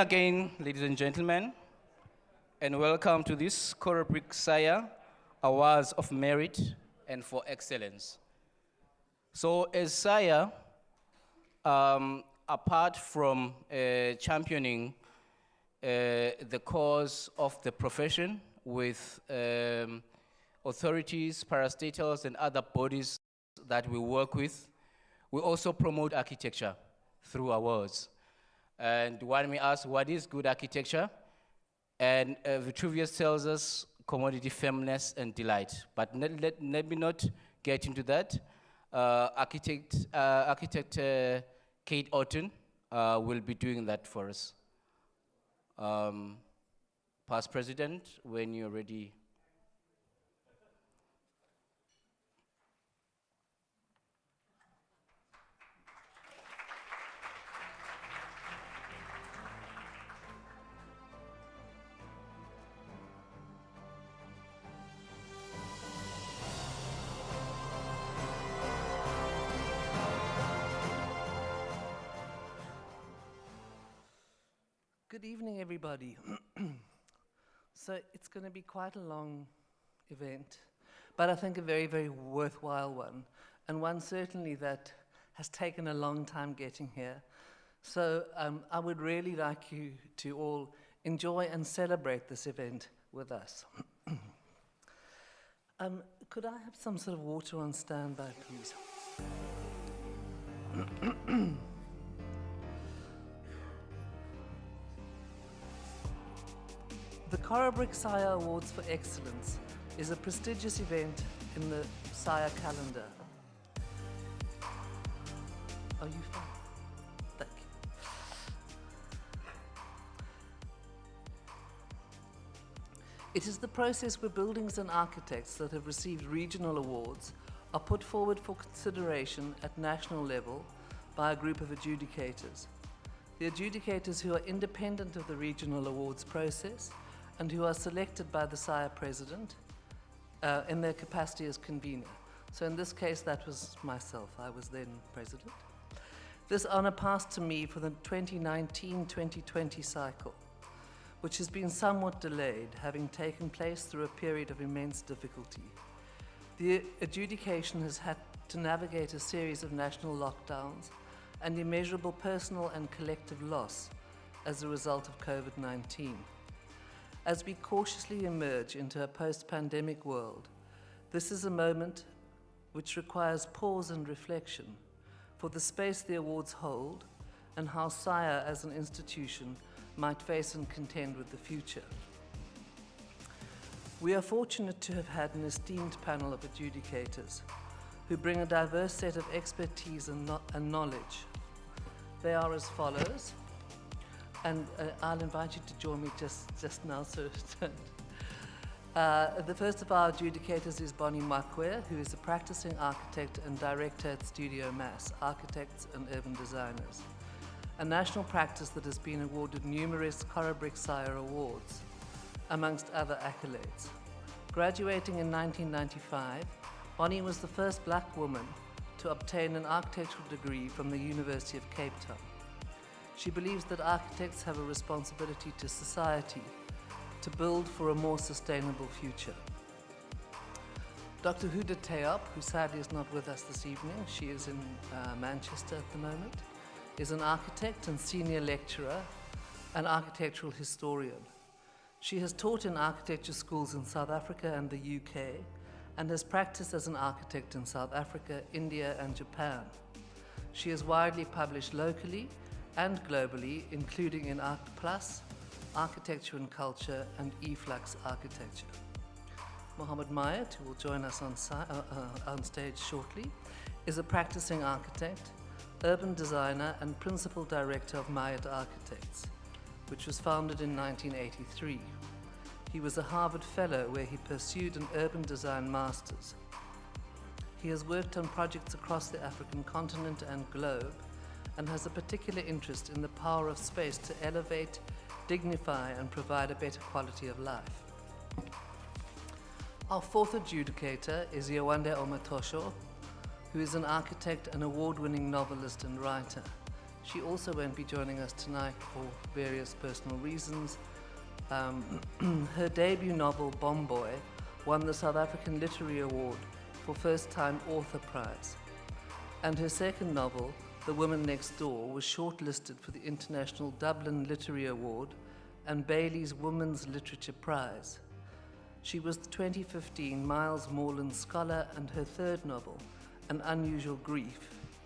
again, ladies and gentlemen, and welcome to this Corobrik-SAIA Awards of Merit and for Excellence. So as SAIA, apart from championing the cause of the profession with authorities, parastatals, and other bodies that we work with, we also promote architecture through awards. And one may ask, what is good architecture? And Vitruvius tells us commodity, firmness, and delight. But let me not get into that. Architect Kate Orton will be doing that for us. Past President, when you're ready. Good evening, everybody. So it's going to be quite a long event, but I think a very, very worthwhile one, and one certainly that has taken a long time getting here. So I would really like you to all enjoy and celebrate this event with us. Could I have some sort of water on standby, please? The Corobrik-SAIA Awards for Excellence is a prestigious event in the SAIA calendar. Are you fine? Thank you. It is the process where buildings and architects that have received regional awards are put forward for consideration at national level by a group of adjudicators. The adjudicators, who are independent of the regional awards process and who are selected by the SAIA president in their capacity as convener. So in this case, that was myself. I was then president. This honor passed to me for the 2019-2020 cycle, which has been somewhat delayed, having taken place through a period of immense difficulty. The adjudication has had to navigate a series of national lockdowns and immeasurable personal and collective loss as a result of COVID-19. As we cautiously emerge into a post-pandemic world, this is a moment which requires pause and reflection for the space the awards hold and how SAIA as an institution might face and contend with the future. We are fortunate to have had an esteemed panel of adjudicators who bring a diverse set of expertise and knowledge. They are as follows, and I'll invite you to join me just now, sir. The first of our adjudicators is Bonnie Makwe, who is a practicing architect and director at Studio Mass, Architects and Urban Designers, a national practice that has been awarded numerous Corobrik-SAIA awards, amongst other accolades. Graduating in 1995, Bonnie was the first black woman to obtain an architectural degree from the University of Cape Town. She believes that architects have a responsibility to society to build for a more sustainable future. Dr. Huda Theop, who sadly is not with us this evening, she is in Manchester at the moment, is an architect and senior lecturer, an architectural historian. She has taught in architecture schools in South Africa and the UK, and has practiced as an architect in South Africa, India, and Japan. She is widely published locally and globally, including in Arch Plus, Architecture and Culture, and eFlux Architecture. Mohammed Mayat, who will join us on stage shortly, is a practicing architect, urban designer, and principal director of Mayat Architects, which was founded in 1983. He was a Harvard Fellow where he pursued an urban design master's. He has worked on projects across the African continent and globe, and has a particular interest in the power of space to elevate, dignify, and provide a better quality of life. Our fourth adjudicator is Yewande Omatosho, who is an architect and award-winning novelist and writer. She also won't be joining us tonight for various personal reasons. Her debut novel, Bomb Boy, won the South African Literary Award for First Time Author Prize. And her second novel, The Woman Next Door, was shortlisted for the International Dublin Literary Award and Bailey's Women's Literature Prize. She was the 2015 Miles Moreland Scholar, and her third novel, An Unusual Grief,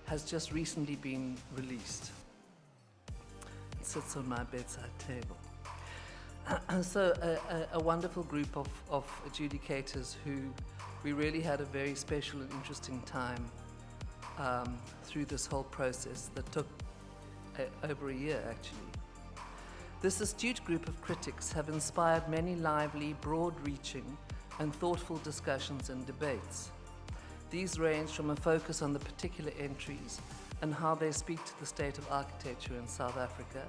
has just recently been released. It sits on my bedside table. So a wonderful group of adjudicators who we really had a very special and interesting time through this whole process that took over a year, actually. This astute group of critics have inspired many lively, broad-reaching and thoughtful discussions and debates. These range from a focus on the particular entries and how they speak to the state of architecture in South Africa,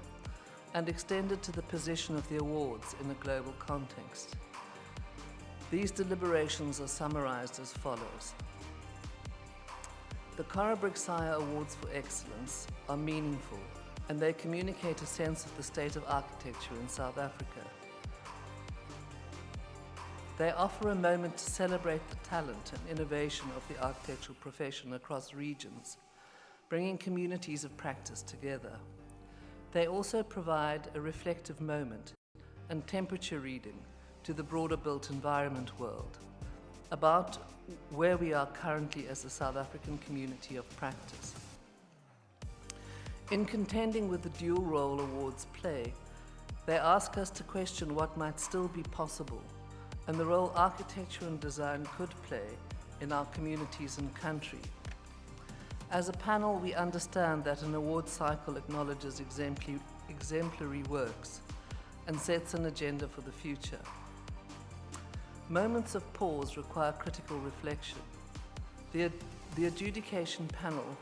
and extended to the position of the awards in a global context. These deliberations are summarized as follows. The Corobrik-SAIA Awards for Excellence are meaningful, and they communicate a sense of the state of architecture in South Africa. They offer a moment to celebrate the talent and innovation of the architectural profession across regions, bringing communities of practice together. They also provide a reflective moment and temperature reading to the broader built environment world about where we are currently as a South African community of practice. In contending with the dual role awards play, they ask us to question what might still be possible and the role architecture and design could play in our communities and country. As a panel, we understand that an award cycle acknowledges exemplary works and sets an agenda for the future. Moments of pause require critical reflection. The adjudication panel,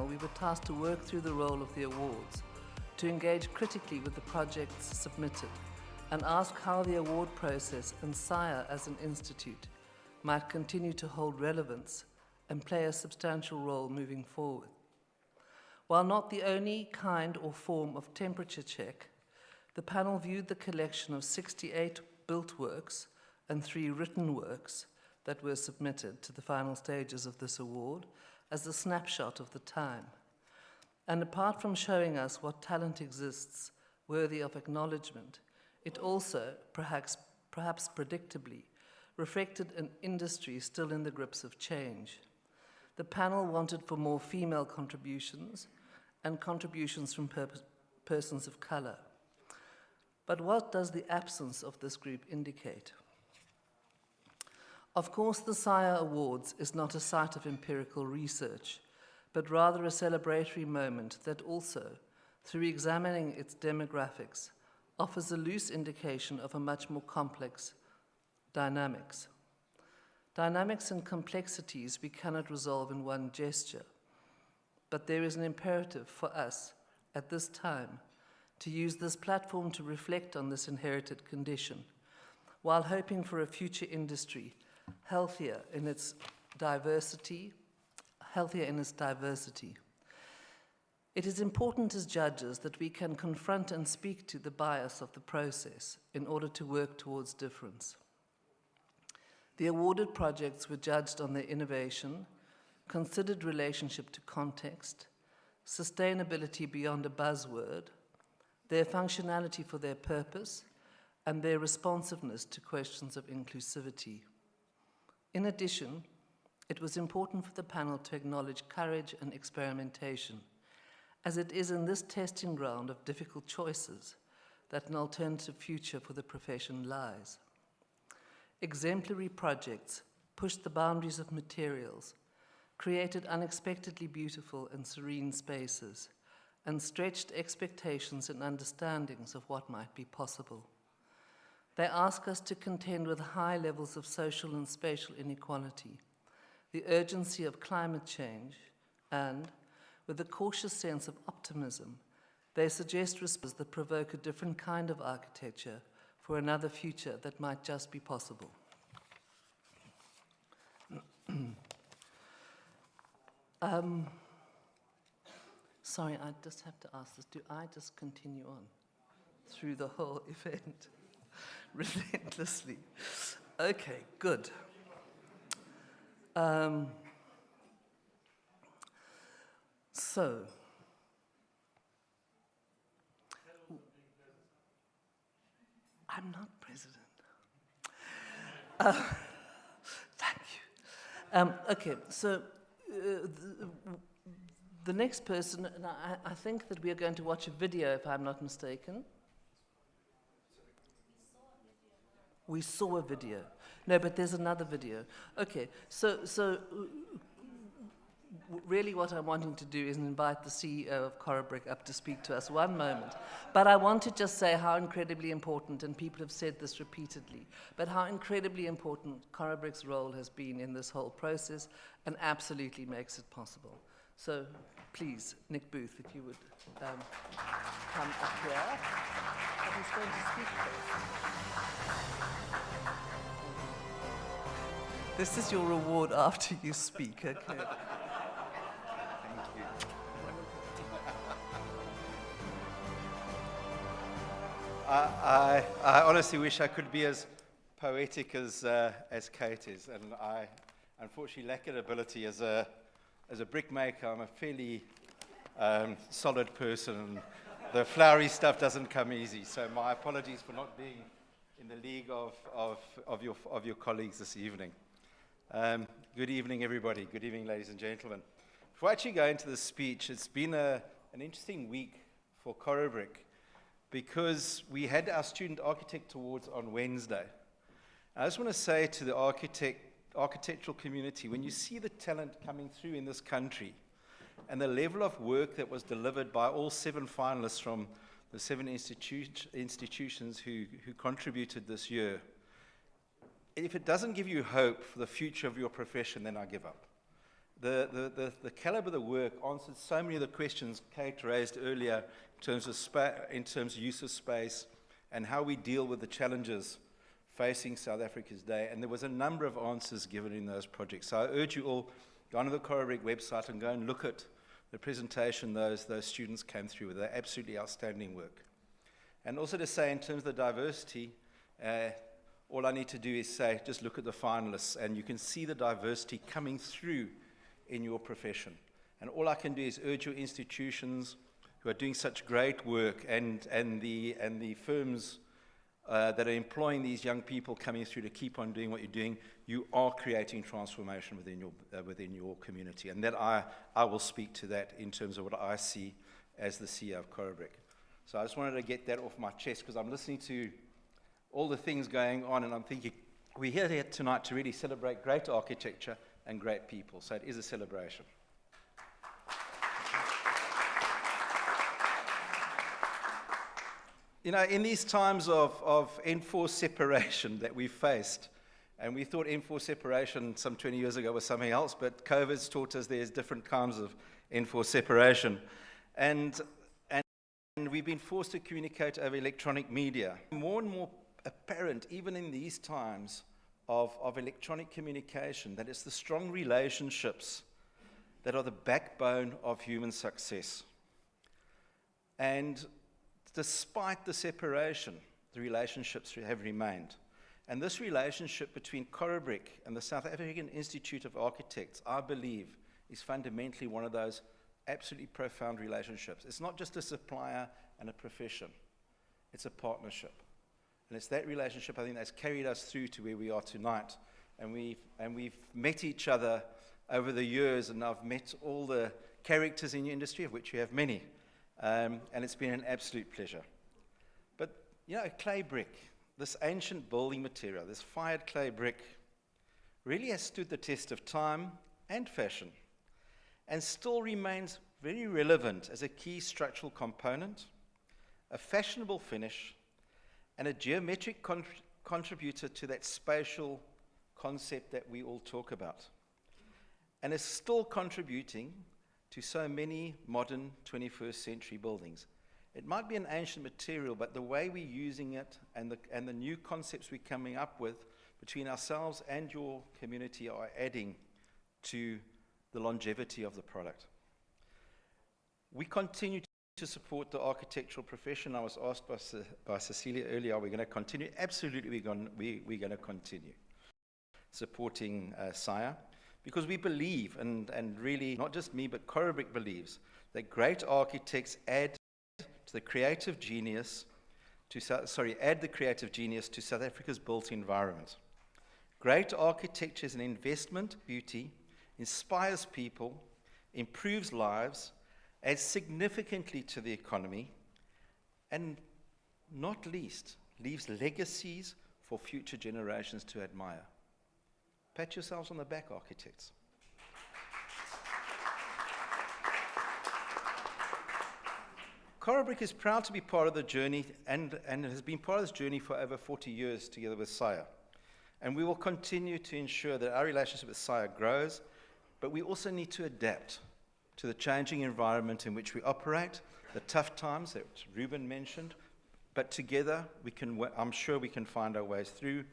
we were tasked to work through the role of the awards, to engage critically with the projects submitted, and ask how the award process and SAIA as an institute might continue to hold relevance and play a substantial role moving forward. While not the only kind or form of temperature check, the panel viewed the collection of 68 built works and 3 written works that were submitted to the final stages of this award as a snapshot of the time. And apart from showing us what talent exists worthy of acknowledgement, it also, perhaps predictably, reflected an industry still in the grips of change. The panel wanted for more female contributions and contributions from persons of color. But what does the absence of this group indicate? Of course, the SAIA Awards is not a site of empirical research, but rather a celebratory moment that also, through examining its demographics, offers a loose indication of a much more complex dynamics. Dynamics and complexities we cannot resolve in one gesture, but there is an imperative for us at this time to use this platform to reflect on this inherited condition, while hoping for a future industry healthier in its diversity. It is important as judges that we can confront and speak to the bias of the process in order to work towards difference. The awarded projects were judged on their innovation, considered relationship to context, sustainability beyond a buzzword, their functionality for their purpose, and their responsiveness to questions of inclusivity. In addition, it was important for the panel to acknowledge courage and experimentation, as it is in this testing ground of difficult choices that an alternative future for the profession lies. Exemplary projects pushed the boundaries of materials, created unexpectedly beautiful and serene spaces, and stretched expectations and understandings of what might be possible. They ask us to contend with high levels of social and spatial inequality, the urgency of climate change, and, with a cautious sense of optimism, they suggest responses that provoke a different kind of architecture for another future that might just be possible. Sorry, I just have to ask this. Do I just continue on through the whole event relentlessly? Okay, good. So, I'm not president. Thank you. Okay, so the next person, and I think that we are going to watch a video, if I'm not mistaken. We saw a video. No, but there's another video. Okay, so really what I'm wanting to do is invite the CEO of Corobrik up to speak to us one moment. But I want to just say how incredibly important, and people have said this repeatedly, but how incredibly important Corobrik's role has been in this whole process and absolutely makes it possible. So please, Nick Booth, if you would come up here. And he's going to speak first. This is your reward after you speak, okay? I honestly wish I could be as poetic as Kate is, and I unfortunately lack that ability. As a brick maker, I'm a fairly solid person, and the flowery stuff doesn't come easy. So my apologies for not being in the league of your colleagues this evening. Good evening, everybody. Good evening, ladies and gentlemen. Before I actually go into the speech, it's been an interesting week for Corobrik, because we had our Student Architect Awards on Wednesday. I just want to say to the architectural community, when you see the talent coming through in this country and the level of work that was delivered by all 7 finalists from the 7 institutions who contributed this year, if it doesn't give you hope for the future of your profession, then I give up. The caliber of the work answered so many of the questions Kate raised earlier in terms of use of space and how we deal with the challenges facing South Africa's day. And there was a number of answers given in those projects. So I urge you all, go onto the Corobrik website and go and look at the presentation those students came through with. They're absolutely outstanding work. And also to say, in terms of the diversity, all I need to do is say, just look at the finalists, and you can see the diversity coming through in your profession. And all I can do is urge your institutions who are doing such great work, and the firms that are employing these young people coming through to keep on doing what you're doing. You are creating transformation within your community, and that I will speak to that in terms of what I see as the CEO of Corobrik. So I just wanted to get that off my chest, because I'm listening to all the things going on, and I'm thinking, we're here tonight to really celebrate great architecture and great people. So it is a celebration. You know, in these times of enforced separation that we've faced, and we thought enforced separation some 20 years ago was something else, but COVID's taught us there's different kinds of enforced separation. And we've been forced to communicate over electronic media. More and more apparent, even in these times of electronic communication, that it's the strong relationships that are the backbone of human success. And despite the separation, the relationships have remained. And this relationship between Corobrik and the South African Institute of Architects, I believe, is fundamentally one of those absolutely profound relationships. It's not just a supplier and a profession. It's a partnership. And it's that relationship, I think, that's carried us through to where we are tonight. And we've met each other over the years, and I've met all the characters in your industry, of which you have many. And it's been an absolute pleasure. But, you know, clay brick, this ancient building material, this fired clay brick, really has stood the test of time and fashion, and still remains very relevant as a key structural component, a fashionable finish, and a geometric contributor to that spatial concept that we all talk about, and is still contributing to so many modern 21st century buildings. It might be an ancient material, but the way we're using it and the new concepts we're coming up with between ourselves and your community are adding to the longevity of the product. We continue to support the architectural profession. I was asked by Cecilia earlier, are we going to continue? Absolutely, we're going to continue supporting SAIA, because we believe, and really not just me, but Corobrik believes, that great architects add the creative genius to South Africa's built environment. Great architecture is an investment, beauty, inspires people, improves lives, adds significantly to the economy, and not least, leaves legacies for future generations to admire. Pat yourselves on the back, architects. Corobrik is proud to be part of the journey and has been part of this journey for over 40 years together with SAIA. And we will continue to ensure that our relationship with SAIA grows, but we also need to adapt to the changing environment in which we operate, the tough times that Ruben mentioned, but together I'm sure we can find our ways through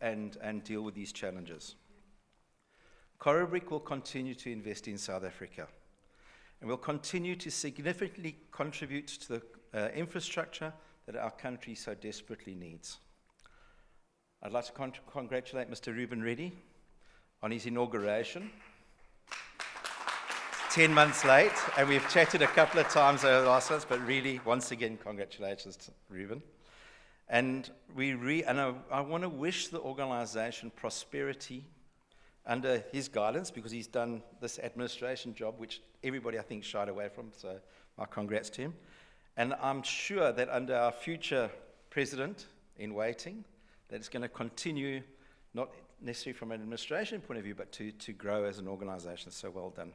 and deal with these challenges. Corobrik will continue to invest in South Africa, and will continue to significantly contribute to the infrastructure that our country so desperately needs. I'd like to congratulate Mr. Ruben Reddy on his inauguration. 10 months late, and we've chatted a couple of times over the last months, but really, once again, congratulations to Ruben. And I want to wish the organization prosperity under his guidance, because he's done this administration job, which everybody, I think, shied away from, so my congrats to him. And I'm sure that under our future president in waiting, that it's going to continue, not necessarily from an administration point of view, but to grow as an organization. So well done.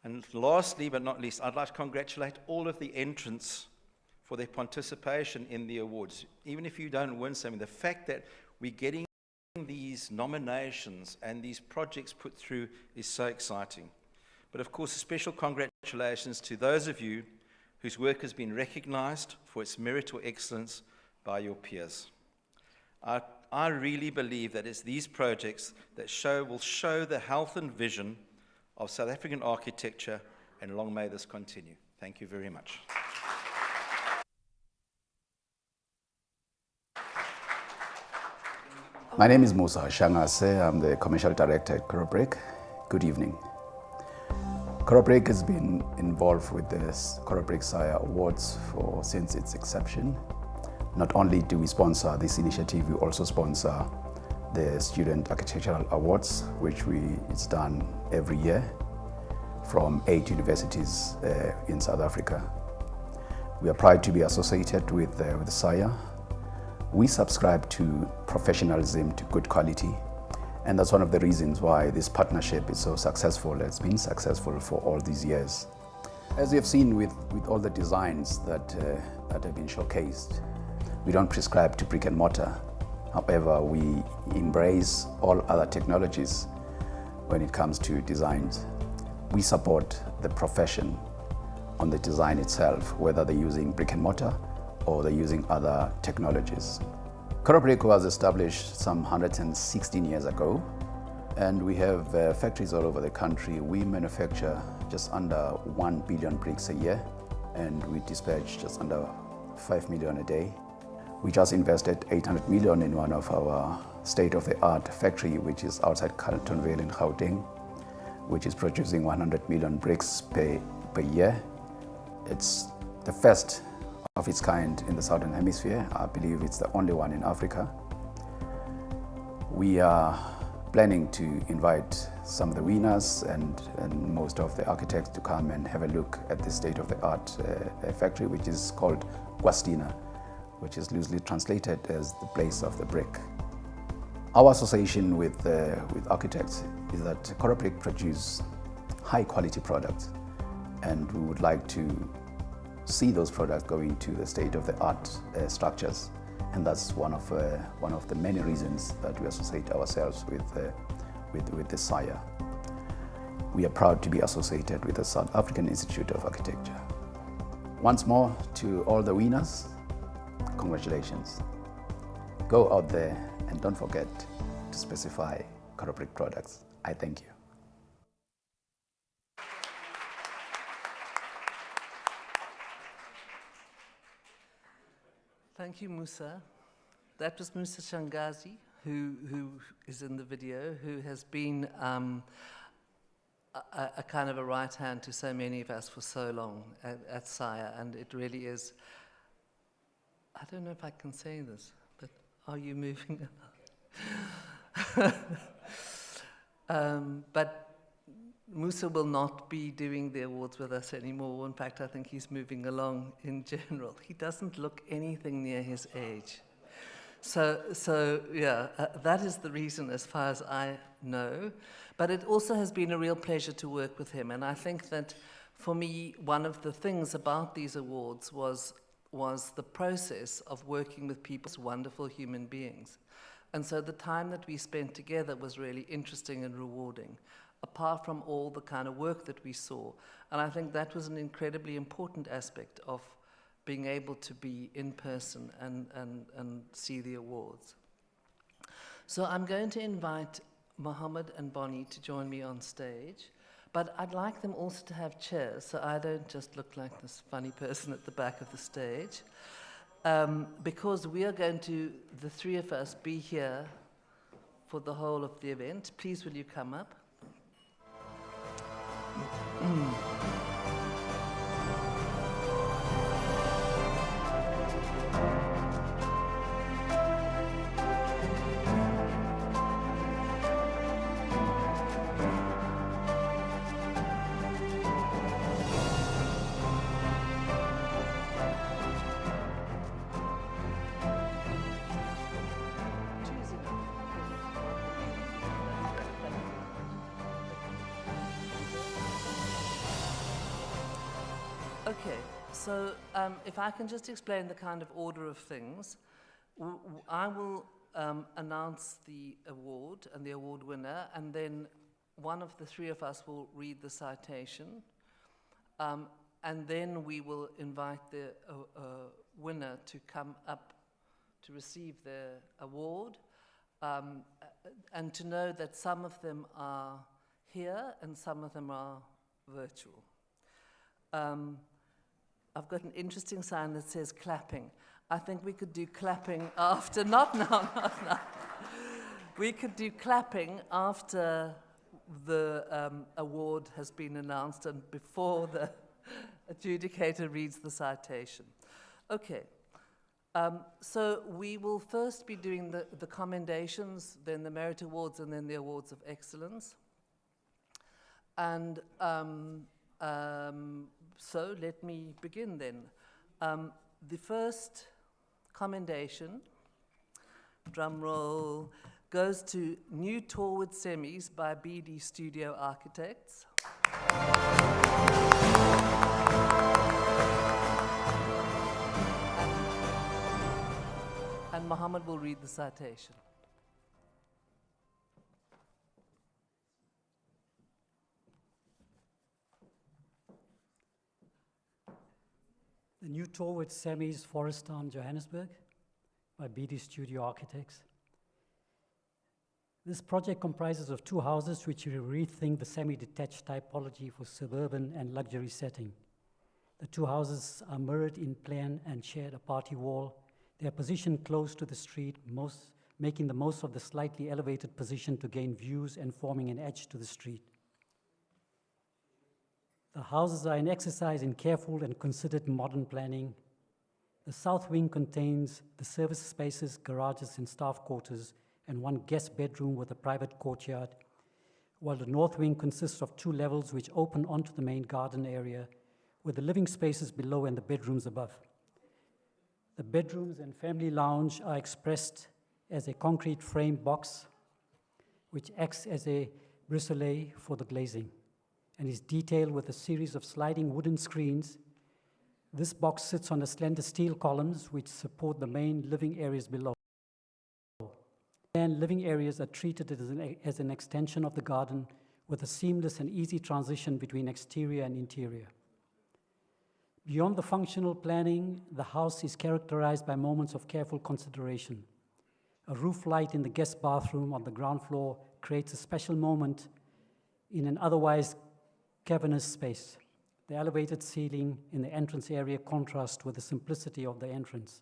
And lastly, but not least, I'd like to congratulate all of the entrants for their participation in the awards. Even if you don't win something, the fact that we're getting these nominations and these projects put through is so exciting. But of course, a special congratulations to those of you whose work has been recognized for its merit or excellence by your peers. I really believe that it's these projects that will show the health and vision of South African architecture, and long may this continue. Thank you very much. My name is Musa Shangase. I'm the Commercial Director at Corobrik. Good evening. Corobrik has been involved with the Corobrik-SAIA Awards since its inception. Not only do we sponsor this initiative, we also sponsor the Student Architectural Awards, which it's done every year from 8 universities in South Africa. We are proud to be associated with SAIA. We subscribe to professionalism, to good quality, and that's one of the reasons why this partnership is so successful. It's been successful for all these years. As you have seen with all the designs that have been showcased, we don't prescribe to brick and mortar. However, we embrace all other technologies when it comes to designs. We support the profession on the design itself, whether they're using brick and mortar or they're using other technologies. Corobrik was established some 116 years ago, and we have factories all over the country. We manufacture just under 1 billion bricks a year, and we dispatch just under 5 million a day. We just invested 800 million in one of our state-of-the-art factory, which is outside Carletonville in Gauteng, which is producing 100 million bricks per year. It's the first of its kind in the Southern Hemisphere. I believe it's the only one in Africa. We are planning to invite some of the winners and most of the architects to come and have a look at the state-of-the-art factory, which is called Kwastina, which is loosely translated as the place of the brick. Our association with architects is that Corobrik produce high-quality products, and we would like to see those products going to the state-of-the-art structures, and that's one of the many reasons that we associate ourselves with the SAIA. We are proud to be associated with the South African Institute of Architecture. Once more, to all the winners, congratulations. Go out there and don't forget to specify Corobrik products. I thank you. Thank you, Musa. That was Musa Shangazi, who is in the video, who has been a kind of a right hand to so many of us for so long at SAIA, and it really is. I don't know if I can say this, but are you moving? But Musa will not be doing the awards with us anymore. In fact, I think he's moving along in general. He doesn't look anything near his age. So yeah, that is the reason as far as I know. But it also has been a real pleasure to work with him. And I think that for me, one of the things about these awards was the process of working with people, wonderful human beings. And so the time that we spent together was really interesting and rewarding, apart from all the kind of work that we saw. And I think that was an incredibly important aspect of being able to be in person and see the awards. So I'm going to invite Mohammed and Bonnie to join me on stage, but I'd like them also to have chairs, so I don't just look like this funny person at the back of the stage, because we are going to, the three of us, be here for the whole of the event. Please, will you come up? Okay, so if I can just explain the kind of order of things, I will announce the award and the award winner, and then one of the three of us will read the citation, and then we will invite the winner to come up to receive their award, and to know that some of them are here and some of them are virtual. I've got an interesting sign that says clapping. I think we could do clapping after, not now. We could do clapping after the award has been announced and before the adjudicator reads the citation. Okay, so we will first be doing the commendations, then the merit awards, and then the awards of excellence. And so let me begin then. The first commendation, drum roll, goes to New Torwood Semis by BD Studio Architects. And Mohammed will read the citation. The New Torwood Semis, Forest Town, Johannesburg, by BD Studio Architects. This project comprises of two houses which rethink the semi-detached typology for suburban and luxury setting. The two houses are mirrored in plan and share a party wall. They are positioned close to the street, making the most of the slightly elevated position to gain views and forming an edge to the street. The houses are an exercise in careful and considered modern planning. The south wing contains the service spaces, garages, and staff quarters, and one guest bedroom with a private courtyard, while the north wing consists of two levels which open onto the main garden area, with the living spaces below and the bedrooms above. The bedrooms and family lounge are expressed as a concrete frame box, which acts as a brisole for the glazing, and is detailed with a series of sliding wooden screens. This box sits on the slender steel columns which support the main living areas below. And living areas are treated as an extension of the garden with a seamless and easy transition between exterior and interior. Beyond the functional planning, the house is characterized by moments of careful consideration. A roof light in the guest bathroom on the ground floor creates a special moment in an otherwise cavernous space. The elevated ceiling in the entrance area contrasts with the simplicity of the entrance.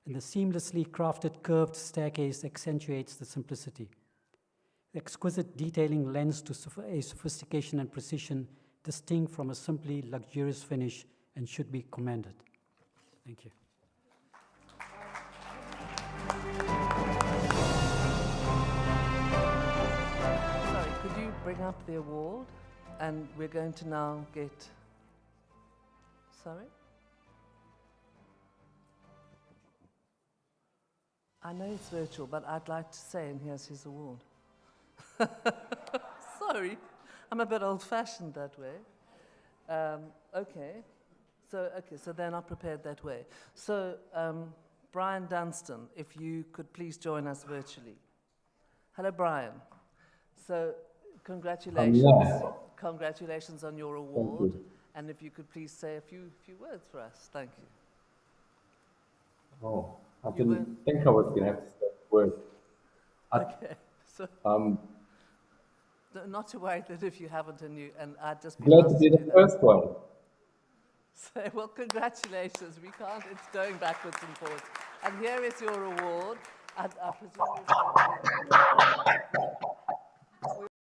and the seamlessly crafted curved staircase accentuates the simplicity. The exquisite detailing lends to a sophistication and precision distinct from a simply luxurious finish and should be commended. Thank you. Sorry, could you bring up the award? And we're going to now get... Sorry? I know it's virtual, but I'd like to say, and here's his award. Sorry, I'm a bit old-fashioned that way. Okay, so they're not prepared that way. So, Brian Dunstan, if you could please join us virtually. Hello, Brian. So, congratulations. Congratulations on your award. And if you could please say a few words for us. Thank you. Oh, I didn't think I was going to have to say words. Okay, so not to worry that if you haven't and I'd just be Glad to be the first one. So, well, congratulations. We can't, it's going backwards and forwards. And here is your award. I presume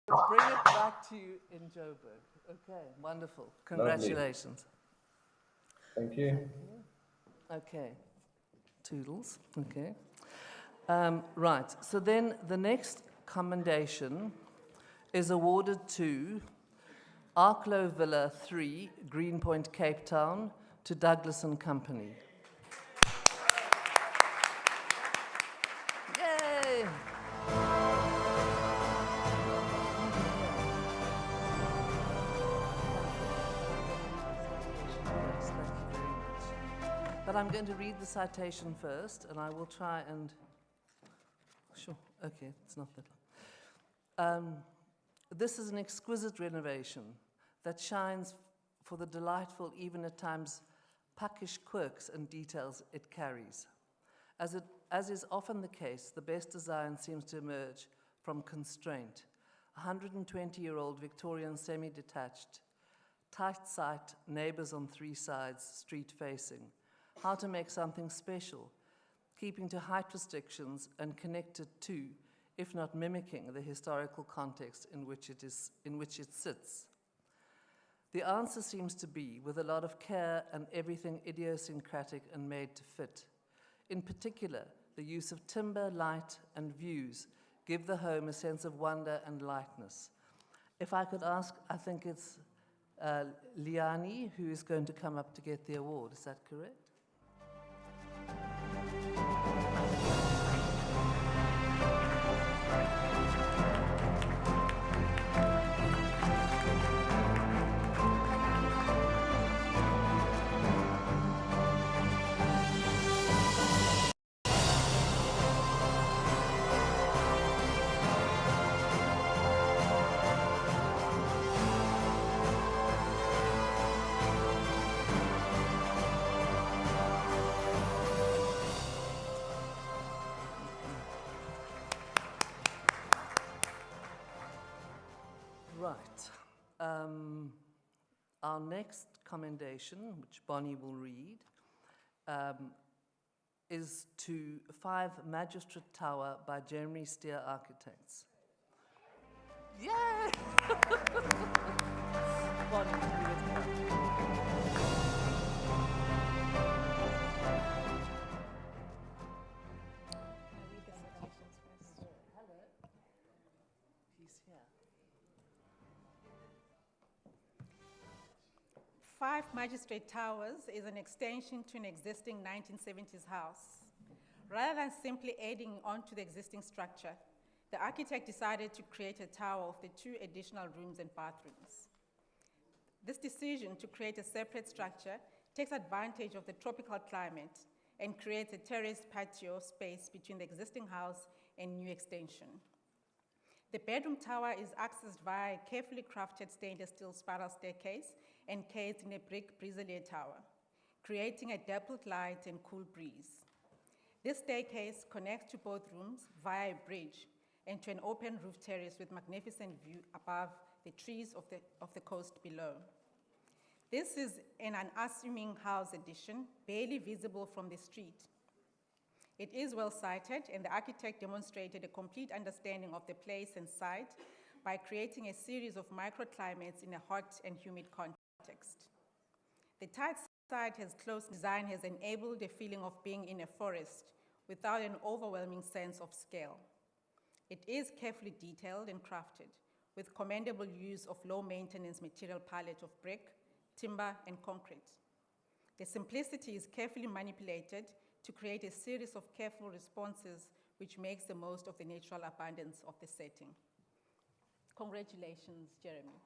we'll bring it back to you in Joburg. Okay, wonderful. Congratulations. Thank you. Okay. Toodles. Okay. Right. So then the next commendation is awarded to Arklow Villa 3, Greenpoint, Cape Town, to Douglas and Company. Yay! Yes, thank you very much. But I'm going to read the citation first, and I will try and... Sure, okay, it's not that long. This is an exquisite renovation that shines for the delightful, even at times puckish quirks and details it carries. As is often the case, the best design seems to emerge from constraint. 120-year-old Victorian semi-detached, tight site, neighbors on 3 sides, street facing. How to make something special, keeping to height restrictions and connected to, if not mimicking, the historical context in which it sits. The answer seems to be, with a lot of care and everything idiosyncratic and made to fit. In particular, the use of timber, light, and views give the home a sense of wonder and lightness. If I could ask, I think it's Liani who is going to come up to get the award. Is that correct? Our next commendation, which Bonnie will read, is to 5 Magistrate Tower by Jeremy Steer Architects. Yay! Bonnie, you with me? Hello. He's here. 5 Magistrate Towers is an extension to an existing 1970s house. Rather than simply adding on to the existing structure, the architect decided to create a tower of the 2 additional rooms and bathrooms. This decision to create a separate structure takes advantage of the tropical climate and creates a terraced patio space between the existing house and new extension. The bedroom tower is accessed via a carefully crafted stainless steel spiral staircase encased in a brick briselier tower, creating a dappled light and cool breeze. This staircase connects to both rooms via a bridge and to an open roof terrace with magnificent view above the trees of the coast below. This is an unassuming house addition, barely visible from the street. It is well cited, and the architect demonstrated a complete understanding of the place and site by creating a series of microclimates in a hot and humid context. The tight site has close design has enabled a feeling of being in a forest without an overwhelming sense of scale. It is carefully detailed and crafted, with commendable use of low-maintenance material palette of brick, timber, and concrete. The simplicity is carefully manipulated to create a series of careful responses which makes the most of the natural abundance of the setting. Congratulations, Jeremy.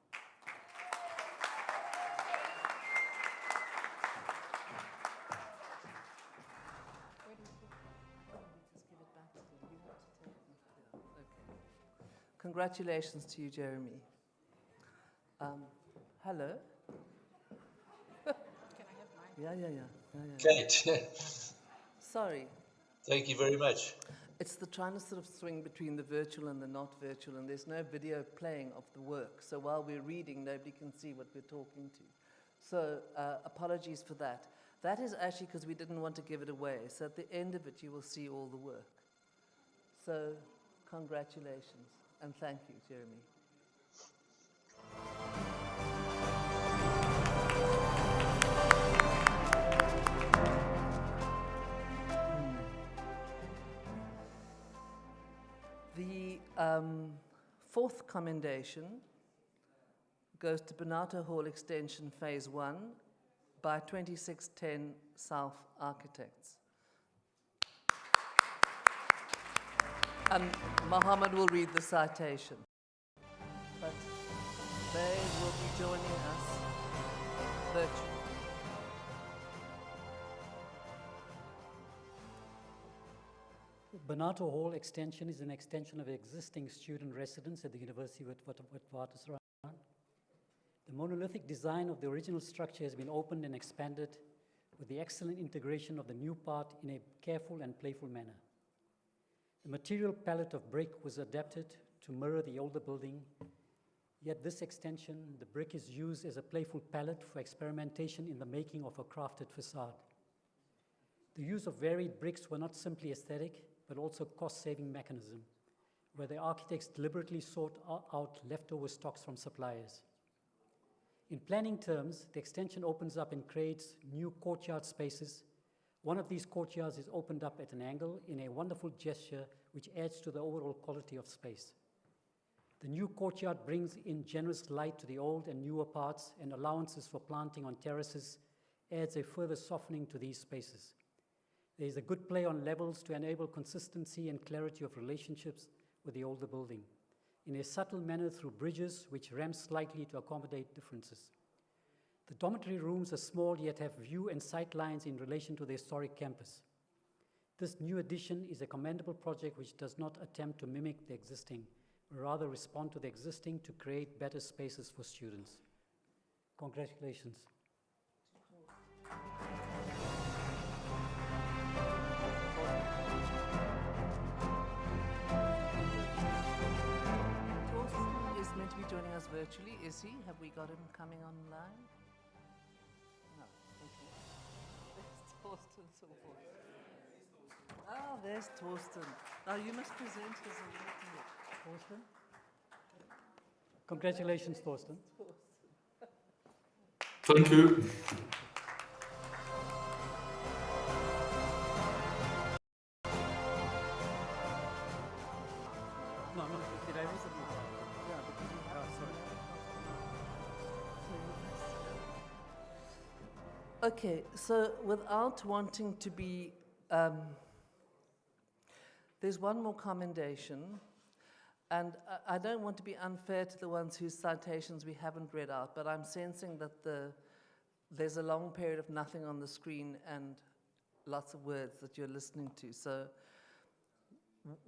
Congratulations to you, Jeremy. Hello? Can I have mine? Yeah. Kate, Sorry. thank you very much. It's the trying to sort of swing between the virtual and the not virtual, and there's no video playing of the work. So while we're reading, nobody can see what we're talking to. So apologies for that. That is actually because we didn't want to give it away. So at the end of it, you will see all the work. So congratulations, and thank you, Jeremy. The fourth commendation goes to Bonato Hall Extension Phase 1 by 2610 South Architects. And Mohammed will read the citation. But they will be joining us virtually. Bonato Hall Extension is an extension of existing student residence at the University of Witwatersrand. The monolithic design of the original structure has been opened and expanded with the excellent integration of the new part in a careful and playful manner. The material palette of brick was adapted to mirror the older building, yet this extension, the brick is used as a playful palette for experimentation in the making of a crafted facade. The use of varied bricks were not simply aesthetic, but also cost-saving mechanism, where the architects deliberately sought out leftover stocks from suppliers. In planning terms, the extension opens up and creates new courtyard spaces. One of these courtyards is opened up at an angle in a wonderful gesture which adds to the overall quality of space. The new courtyard brings in generous light to the old and newer parts, and allowances for planting on terraces adds a further softening to these spaces. There is a good play on levels to enable consistency and clarity of relationships with the older building, in a subtle manner through bridges which ramp slightly to accommodate differences. The dormitory rooms are small yet have view and sight lines in relation to the historic campus. This new addition is a commendable project which does not attempt to mimic the existing, but rather respond to the existing to create better spaces for students. Congratulations. Torsten is meant to be joining us virtually, is he? Have we got him coming online? No, okay. There's Torsten so forth. Ah, there's Torsten. Now you must present his award. Torsten? Congratulations, Torsten. Thank you. No, did I read the book? Yeah, sorry. Okay, so without wanting to be, there's one more commendation, and I don't want to be unfair to the ones whose citations we haven't read out, but I'm sensing that there's a long period of nothing on the screen and lots of words that you're listening to. So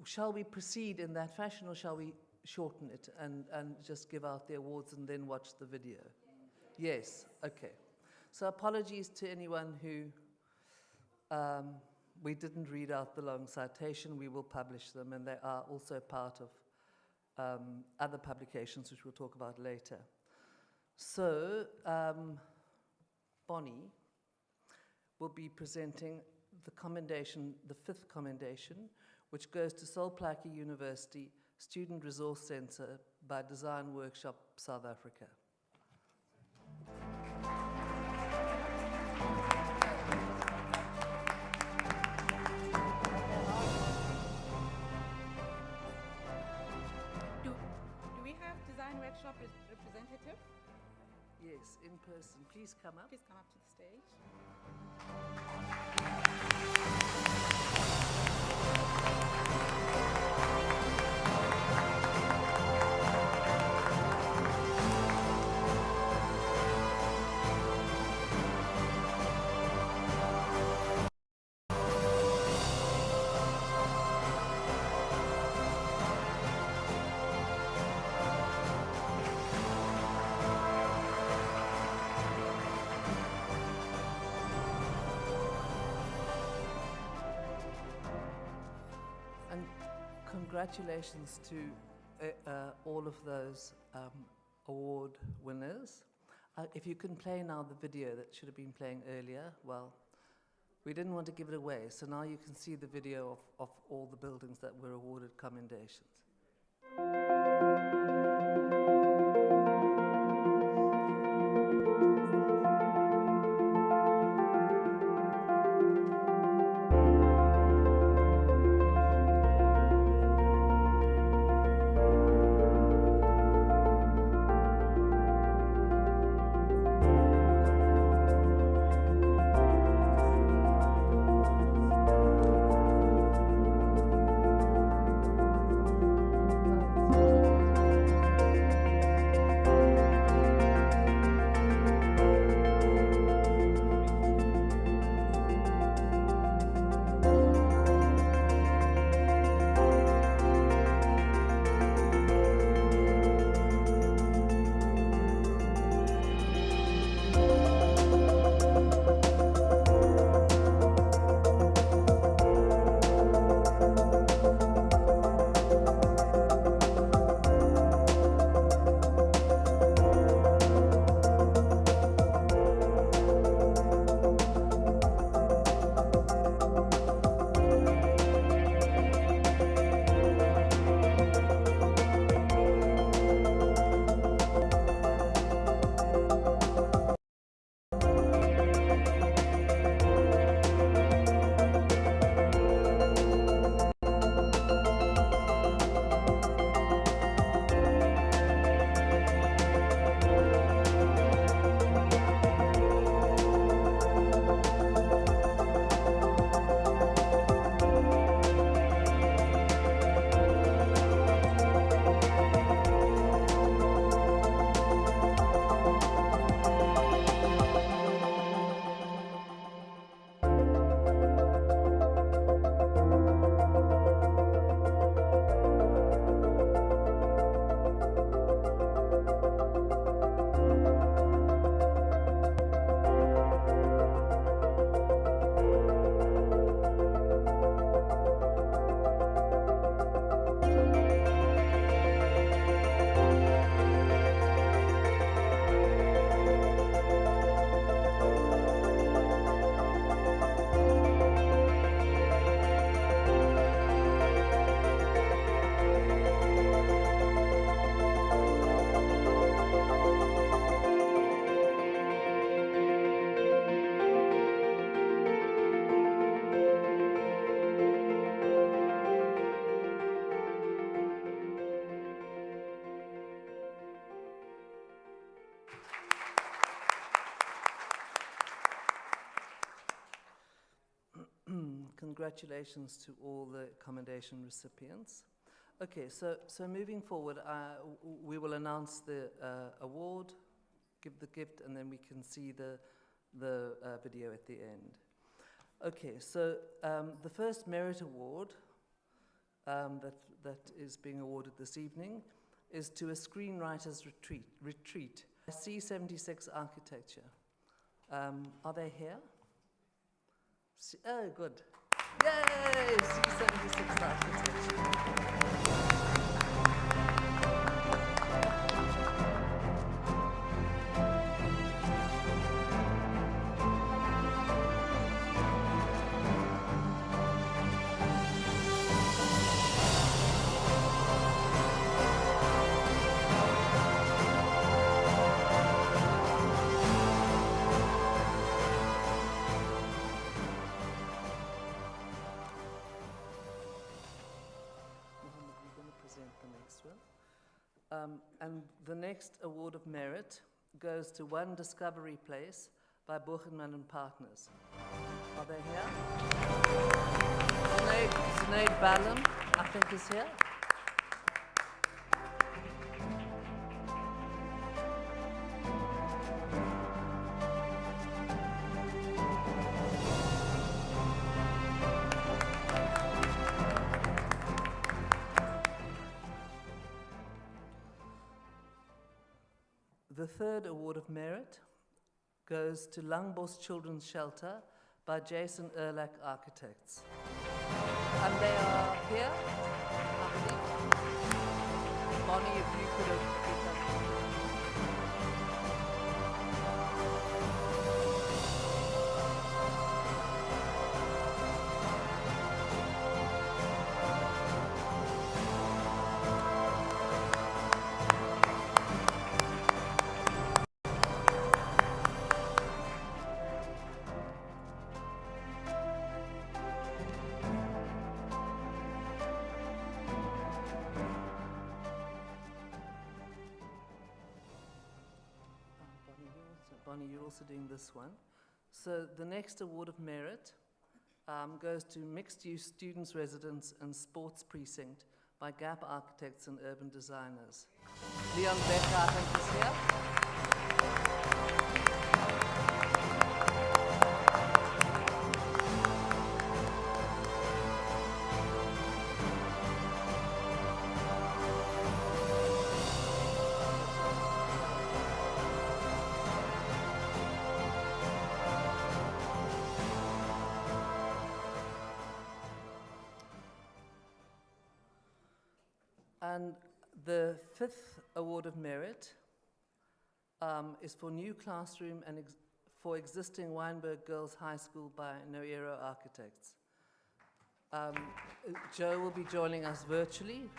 shall we proceed in that fashion, or shall we shorten it and just give out the awards and then watch the video? Yes, okay. So apologies to anyone who we didn't read out the long citation. We will publish them, and they are also part of other publications, which we'll talk about later. So Bonnie will be presenting the commendation, the 5th commendation, which goes to Solplaatje University Student Resource Centre by Design Workshop South Africa. Do we have Design Workshop representative? Yes, in person. Please come up. Please come up to the stage. And congratulations to all of those award winners. If you can play now the video that should have been playing earlier, well, we didn't want to give it away, so now you can see the video of all the buildings that were awarded commendations. Congratulations to all the commendation recipients. Okay, so moving forward, we will announce the award, give the gift, and then we can see the video at the end. Okay, so the first merit award that is being awarded this evening is to a screenwriters retreat, C76 Architecture. Are they here? Oh, good. Yay! C76 Architecture. And the next award of merit goes to One Discovery Place by Buchenman and Partners. Are they here? Sinead Ballum, I think, is here. The third award of merit goes to Langbos Children's Shelter by Jason Erlach Architects. And they are here, I believe. Bonnie, if you could have picked up. Bonnie, you're also doing this one. So the next award of merit goes to Mixed Use Students' Residence and Sports Precinct by Gap Architects and Urban Designers. Leon Becker, I think, is here. And the fifth award of merit is for new classroom and for existing Weinberg Girls High School by Noero Architects. Joe will be joining us virtually.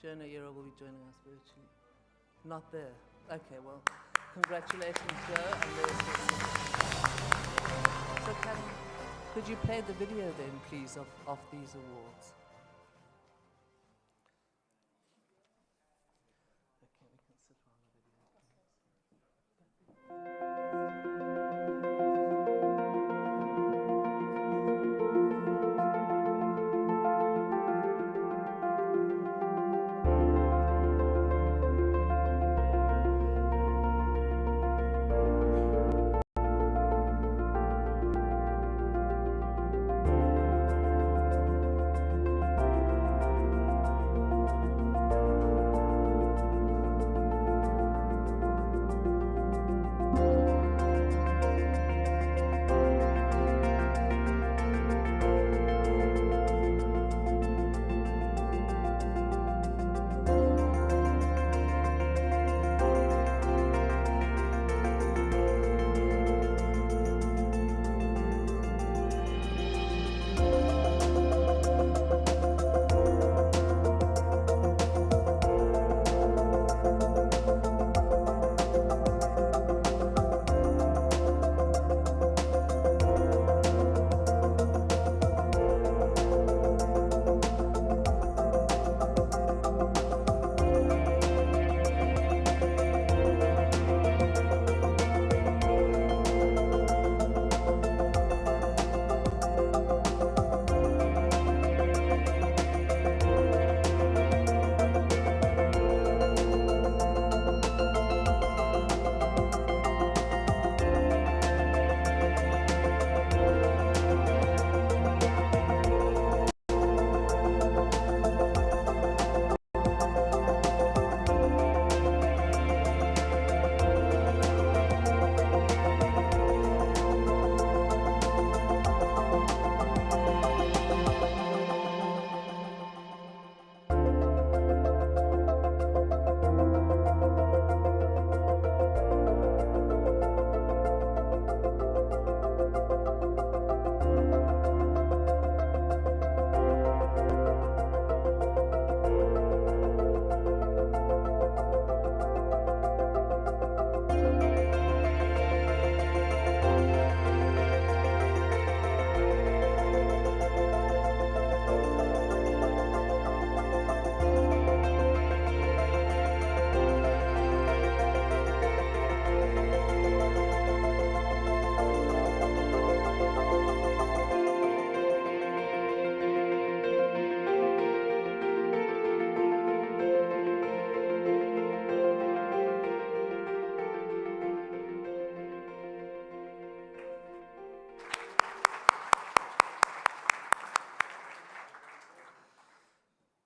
Joe Noero will be joining us virtually. Not there. Okay, well, congratulations, Joe. And so could you play the video then, please, of these awards? Okay, we can sit around the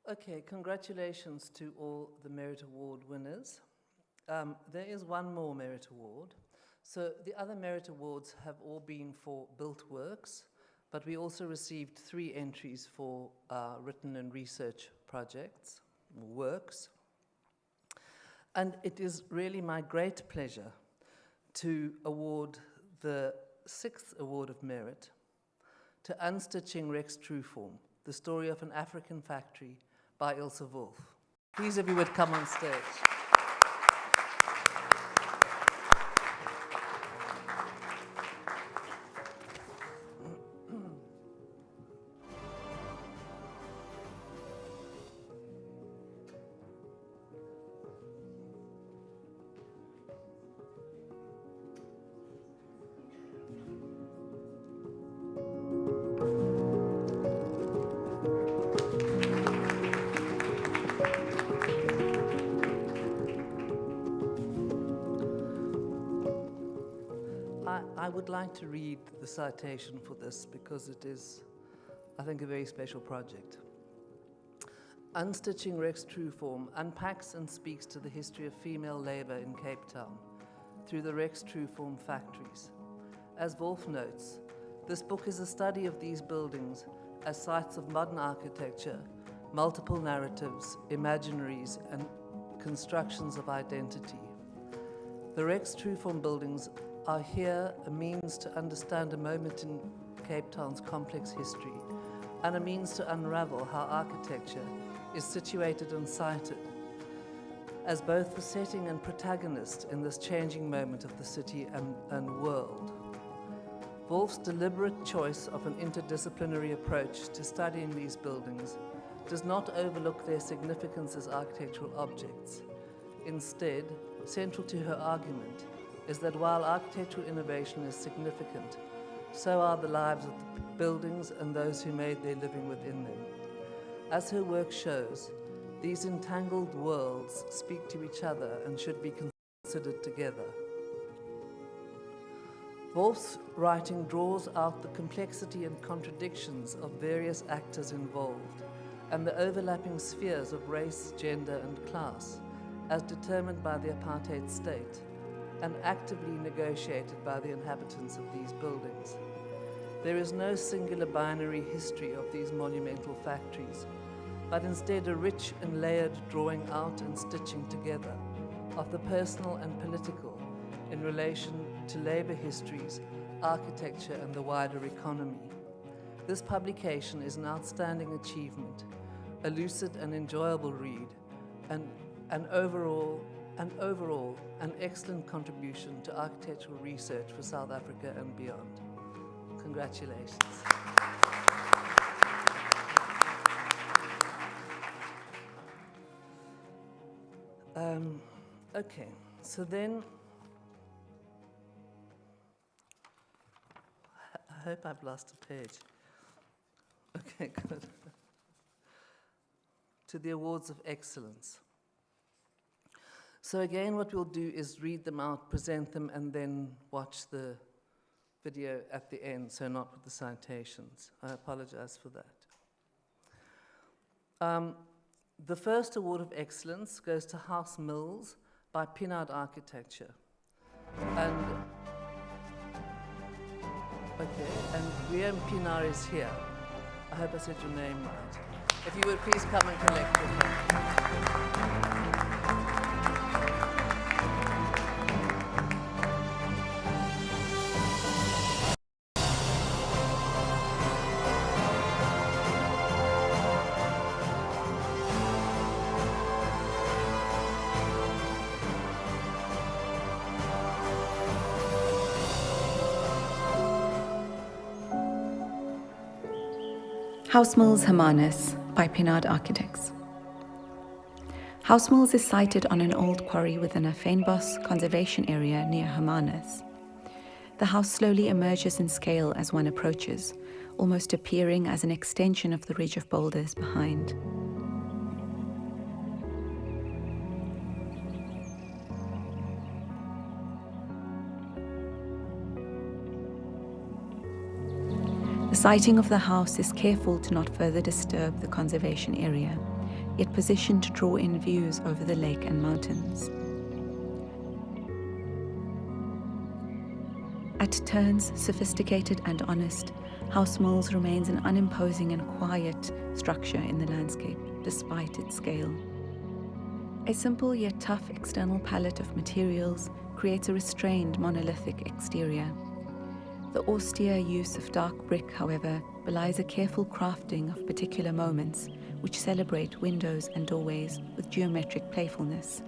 Okay, congratulations to all the Merit Award winners. There is one more Merit Award. So the other Merit Awards have all been for built works, but we also received 3 entries for written and research projects, works. And it is really my great pleasure to award the 6th Award of Merit to Unstitching Rex Trueform, the story of an African factory by Ilse Wolff. Please, if you would come on stage. I would like to read the citation for this because it is, I think, a very special project. Unstitching Rex Trueform unpacks and speaks to the history of female labor in Cape Town through the Rex Trueform factories. As Wolff notes, this book is a study of these buildings as sites of modern architecture, multiple narratives, imaginaries, and constructions of identity. The Rex Trueform buildings are here a means to understand a moment in Cape Town's complex history and a means to unravel how architecture is situated and sited as both the setting and protagonist in this changing moment of the city and world. Wolff's deliberate choice of an interdisciplinary approach to studying these buildings does not overlook their significance as architectural objects. Instead, central to her argument is that while architectural innovation is significant, so are the lives of the buildings and those who made their living within them. As her work shows, these entangled worlds speak to each other and should be considered together. Wolff's writing draws out the complexity and contradictions of various actors involved and the overlapping spheres of race, gender, and class, as determined by the apartheid state and actively negotiated by the inhabitants of these buildings. There is no singular binary history of these monumental factories, but instead a rich and layered drawing out and stitching together of the personal and political in relation to labor histories, architecture, and the wider economy. This publication is an outstanding achievement, a lucid and enjoyable read, and overall an excellent contribution to architectural research for South Africa and beyond. Congratulations. Okay, so then, I hope I've lost a page. Okay, good. To the awards of excellence. So again, what we'll do is read them out, present them, and then watch the video at the end, so not with the citations. I apologize for that. The first award of excellence goes to House Mills by Pinard Architecture. And Guillaume Pinard is here. I hope I said your name right. If you would please come and collect your House Mills Hermanus by Pinard Architects. House Mills is sited on an old quarry within a fynbos conservation area near Hermanus. The house slowly emerges in scale as one approaches, almost appearing as an extension of the ridge of boulders behind. The siting of the house is careful to not further disturb the conservation area, yet positioned to draw in views over the lake and mountains. At turns sophisticated and honest, House Mills remains an unimposing and quiet structure in the landscape, despite its scale. A simple yet tough external palette of materials creates a restrained monolithic exterior. The austere use of dark brick, however, belies a careful crafting of particular moments which celebrate windows and doorways with geometric playfulness,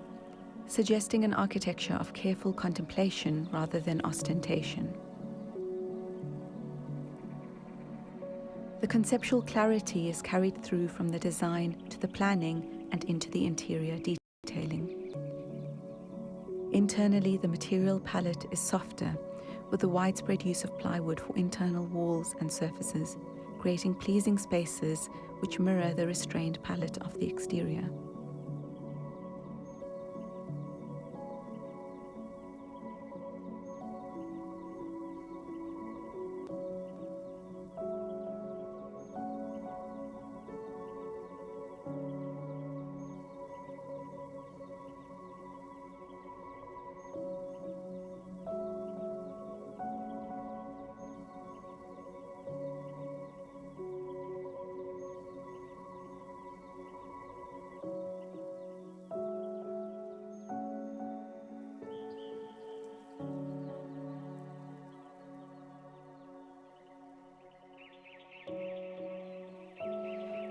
suggesting an architecture of careful contemplation rather than ostentation. The conceptual clarity is carried through from the design to the planning and into the interior detailing. Internally, the material palette is softer, with the widespread use of plywood for internal walls and surfaces, creating pleasing spaces which mirror the restrained palette of the exterior.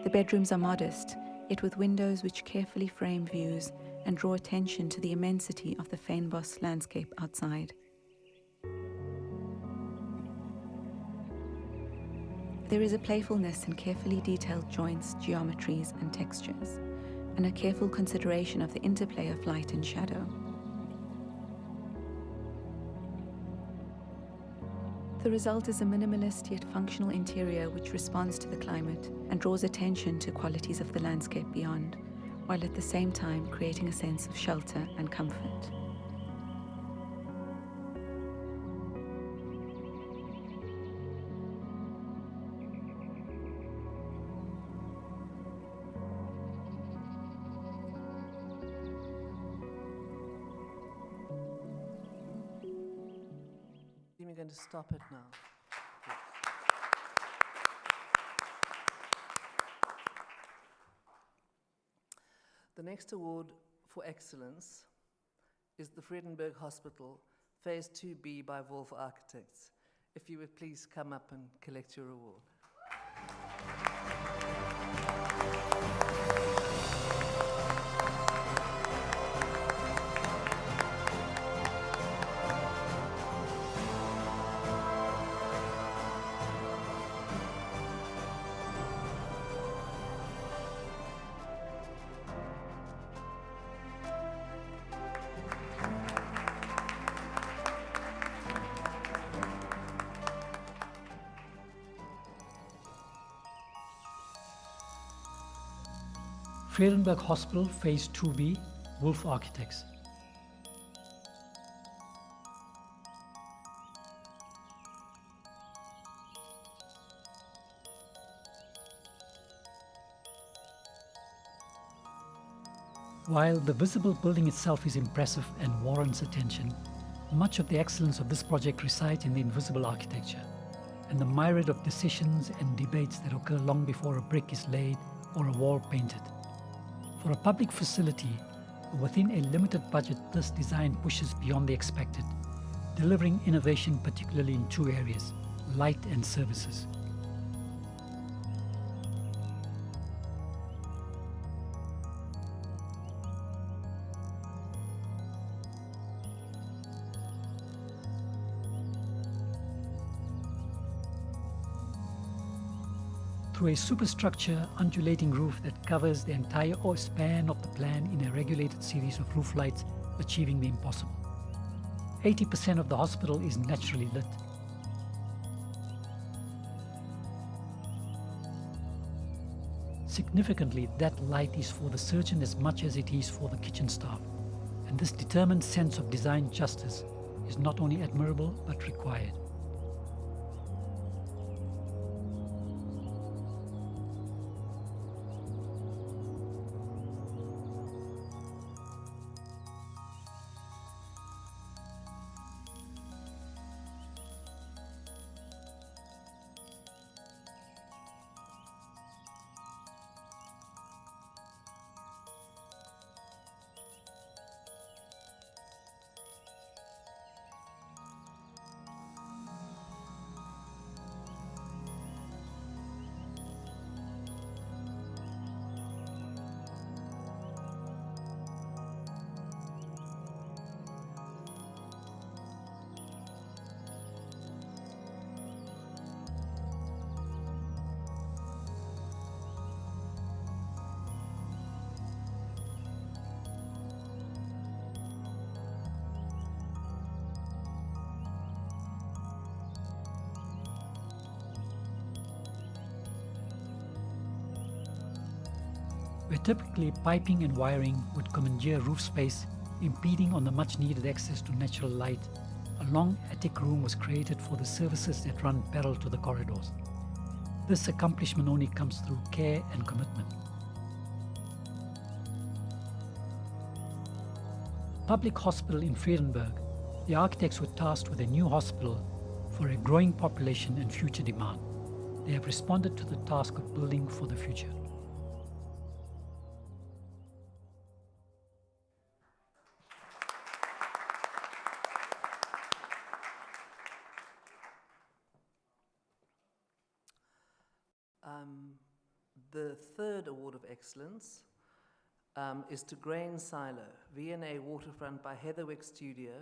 The bedrooms are modest, yet with windows which carefully frame views and draw attention to the immensity of the Fynbos landscape outside. There is a playfulness in carefully detailed joints, geometries, and textures, and a careful consideration of the interplay of light and shadow. The result is a minimalist yet functional interior which responds to the climate and draws attention to qualities of the landscape beyond, while at the same time creating a sense of shelter and comfort. We're going to stop it now. The next award for excellence is the Vredenburg Hospital, Phase 2B by Wolf Architects. If you would please come up and collect your award. Vredenburg Hospital, Phase 2B, Wolf Architects. While the visible building itself is impressive and warrants attention, much of the excellence of this project resides in the invisible architecture and the myriad of decisions and debates that occur long before a brick is laid or a wall painted. For a public facility, within a limited budget, this design pushes beyond the expected, delivering innovation particularly in two areas, light and services. Through a superstructure undulating roof that covers the entire span of the plan in a regulated series of roof lights, achieving the impossible. 80% of the hospital is naturally lit. Significantly, that light is for the surgeon as much as it is for the kitchen staff, and this determined sense of design justice is not only admirable but required. where typically piping and wiring would commandeer roof space, impeding on the much-needed access to natural light, a long attic room was created for the services that run parallel to the corridors. This accomplishment only comes through care and commitment. Public hospital in Vredenburg, the architects were tasked with a new hospital for a growing population and future demand. They have responded to the task of building for the future. The third award of excellence is to Grain Silo, V&A Waterfront by Heatherwick Studio,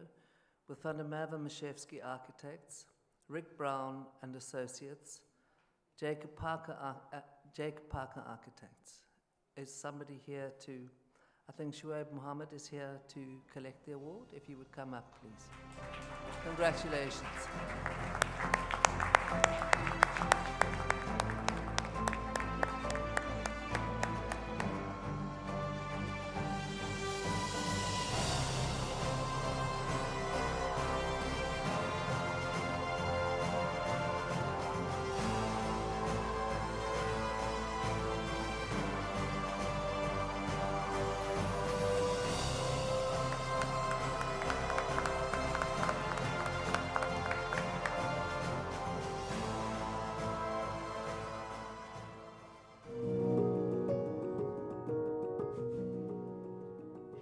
with Vandermerwe Mashevsky Architects, Rick Brown and Associates, Jacob Parker Architects. Is somebody here to, I think Shuaib Mohammed is here to collect the award. If you would come up, please. Congratulations.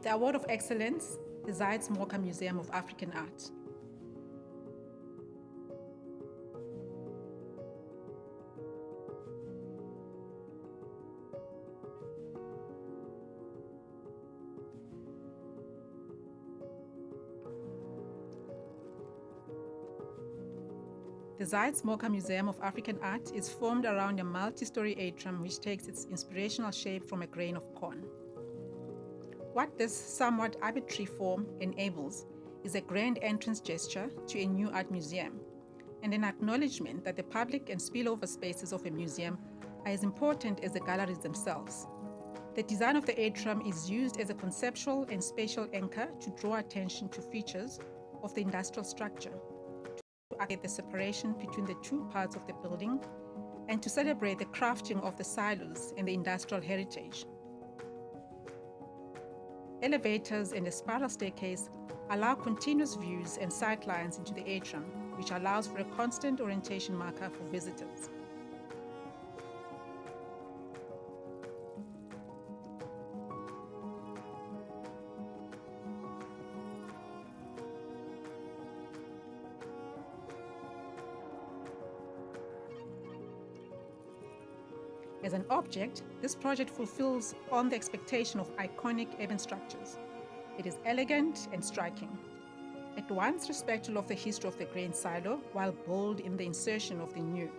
The Award of Excellence, the Zeitz Moka Museum of African Art. The Zeitz Moka Museum of African Art is formed around a multi-story atrium which takes its inspirational shape from a grain of corn. What this somewhat arbitrary form enables is a grand entrance gesture to a new art museum and an acknowledgement that the public and spillover spaces of a museum are as important as the galleries themselves. The design of the atrium is used as a conceptual and spatial anchor to draw attention to features of the industrial structure, to activate the separation between the two parts of the building, and to celebrate the crafting of the silos and the industrial heritage. Elevators and a spiral staircase allow continuous views and sight lines into the atrium, which allows for a constant orientation marker for visitors. As an object, this project fulfills on the expectation of iconic urban structures. It is elegant and striking, at once respectful of the history of the grain silo, while bold in the insertion of the new.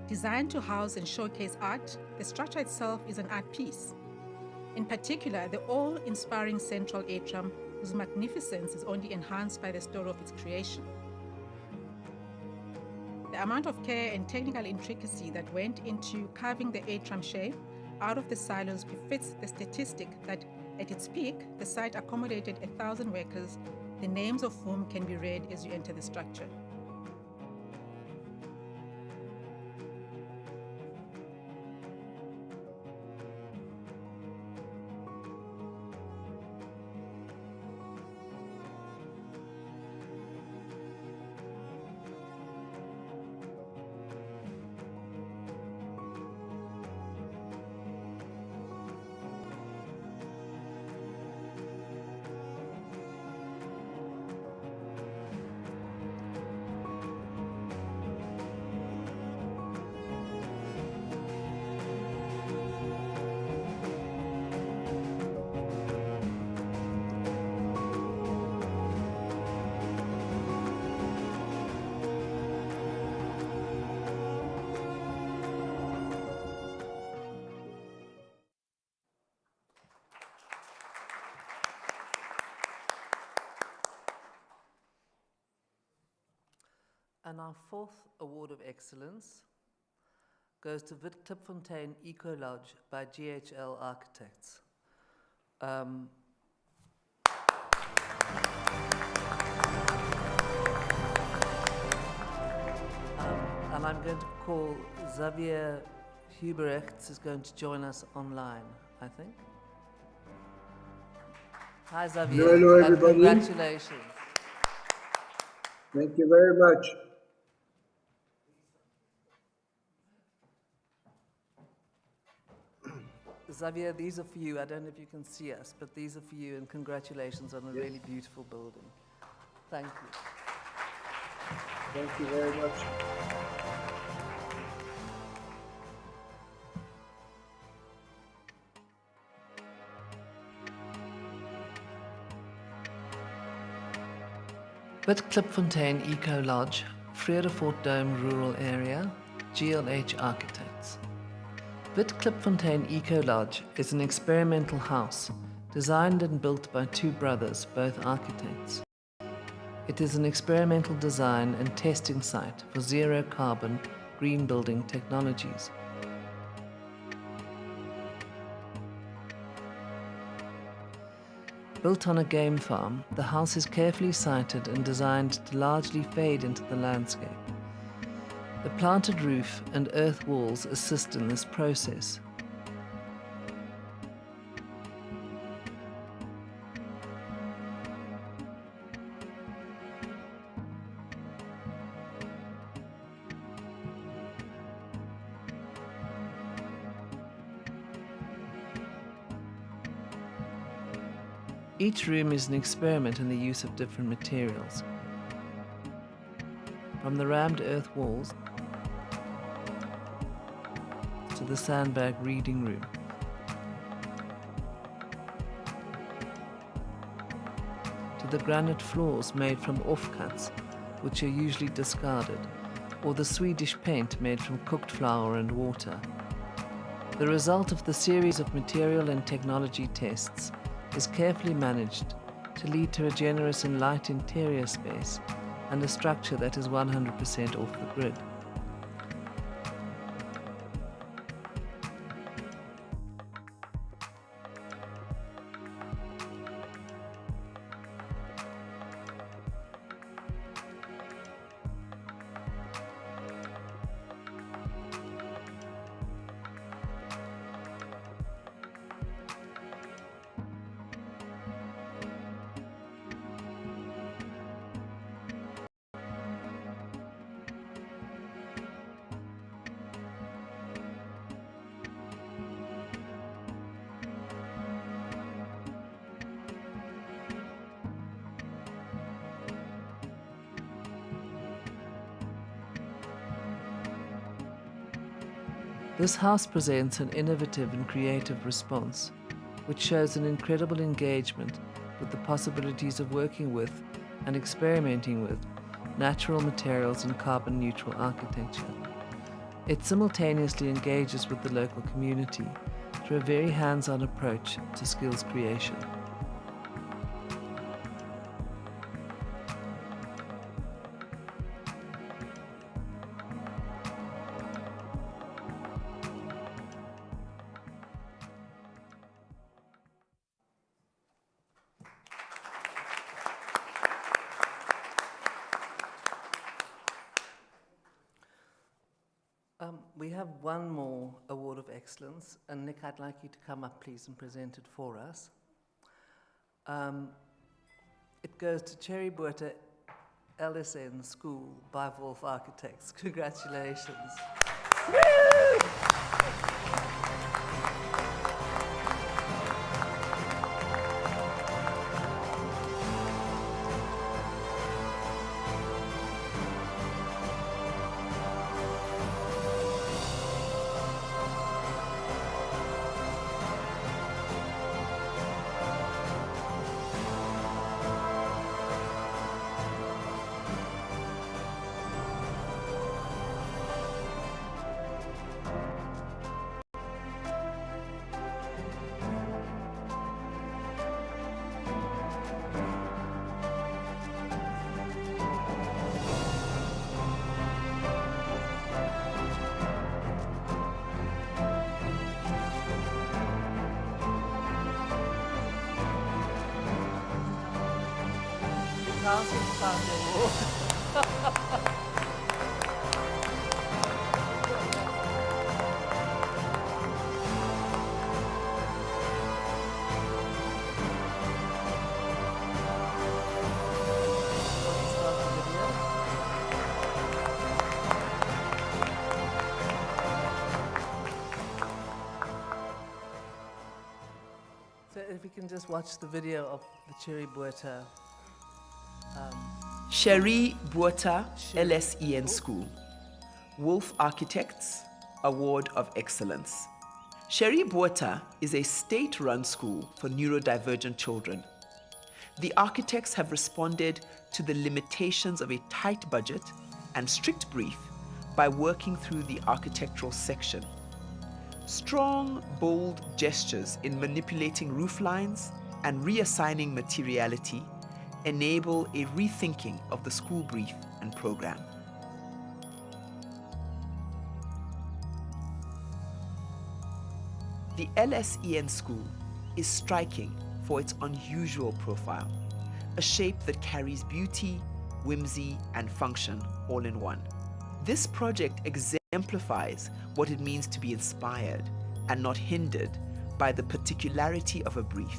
Designed to house and showcase art, the structure itself is an art piece. In particular, the awe-inspiring central atrium, whose magnificence is only enhanced by the story of its creation. The amount of care and technical intricacy that went into carving the atrium shape out of the silos befits the statistic that, at its peak, the site accommodated 1,000 workers, the names of whom can be read as you enter the structure. And our fourth award of excellence goes to Klipfontein Eco Lodge by GHL Architects. And I'm going to call Xavier Huberechts is going to join us online, I think. Hi, Xavier. Hello, and everybody. Congratulations. Thank you very much. Xavier, these are for you. I don't know if you can see us, but these are for you, and congratulations on a really beautiful building. Thank you. Thank you very much. Klipfontein Eco Lodge, Vredefort Dome Rural Area, GLH Architects. Klipfontein Eco Lodge is an experimental house designed and built by two brothers, both architects. It is an experimental design and testing site for zero-carbon green building technologies. Built on a game farm, the house is carefully sited and designed to largely fade into the landscape. The planted roof and earth walls assist in this process. Each room is an experiment in the use of different materials. From the rammed earth walls to the sandbag reading room. To the granite floors made from offcuts, which are usually discarded, or the Swedish paint made from cooked flour and water. The result of the series of material and technology tests is carefully managed to lead to a generous and light interior space and a structure that is 100% off the grid. This house presents an innovative and creative response, which shows an incredible engagement with the possibilities of working with and experimenting with natural materials and carbon-neutral architecture. It simultaneously engages with the local community through a very hands-on approach to skills creation. We have one more award of excellence, and Nick, I'd like you to come up, please, and present it for us. It goes to Cherry Buerta LSN School by Wolf Architects. Congratulations. ask him to find the award. So if we can just watch the video of the Cherry Buerta. Cherry Buerta LSEN School. Wolf Architects Award of Excellence. Cherry Buerta is a state-run school for neurodivergent children. The architects have responded to the limitations of a tight budget and strict brief by working through the architectural section. Strong, bold gestures in manipulating roof lines and reassigning materiality enable a rethinking of the school brief and program. The LSEN school is striking for its unusual profile, a shape that carries beauty, whimsy, and function all in one. This project exemplifies what it means to be inspired and not hindered by the particularity of a brief.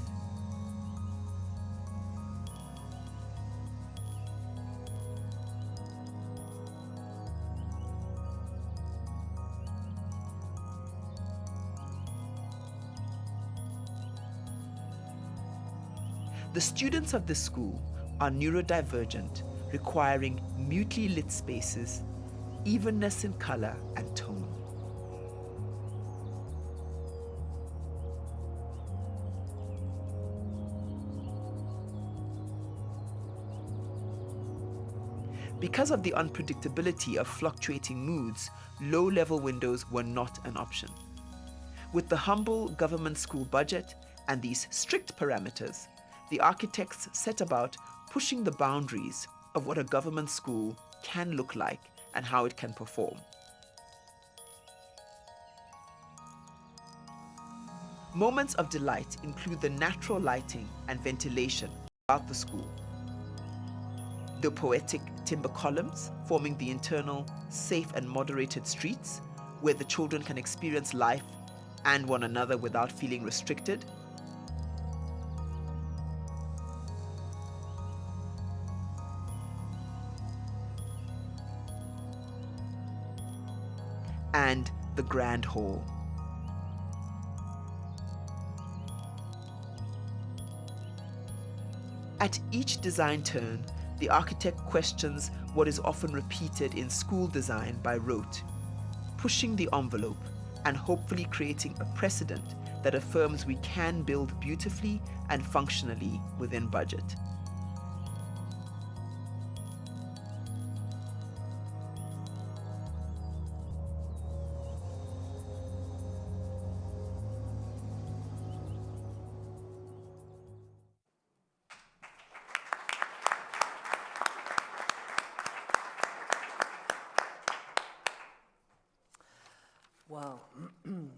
The students of this school are neurodivergent, requiring mutely lit spaces, evenness in color and tone. Because of the unpredictability of fluctuating moods, low-level windows were not an option. With the humble government school budget and these strict parameters, the architects set about pushing the boundaries of what a government school can look like and how it can perform. Moments of delight include the natural lighting and ventilation throughout the school, the poetic timber columns forming the internal, safe and moderated streets where the children can experience life and one another without feeling restricted, and the Grand Hall. At each design turn, the architect questions what is often repeated in school design by rote, pushing the envelope and hopefully creating a precedent that affirms we can build beautifully and functionally within budget. Wow.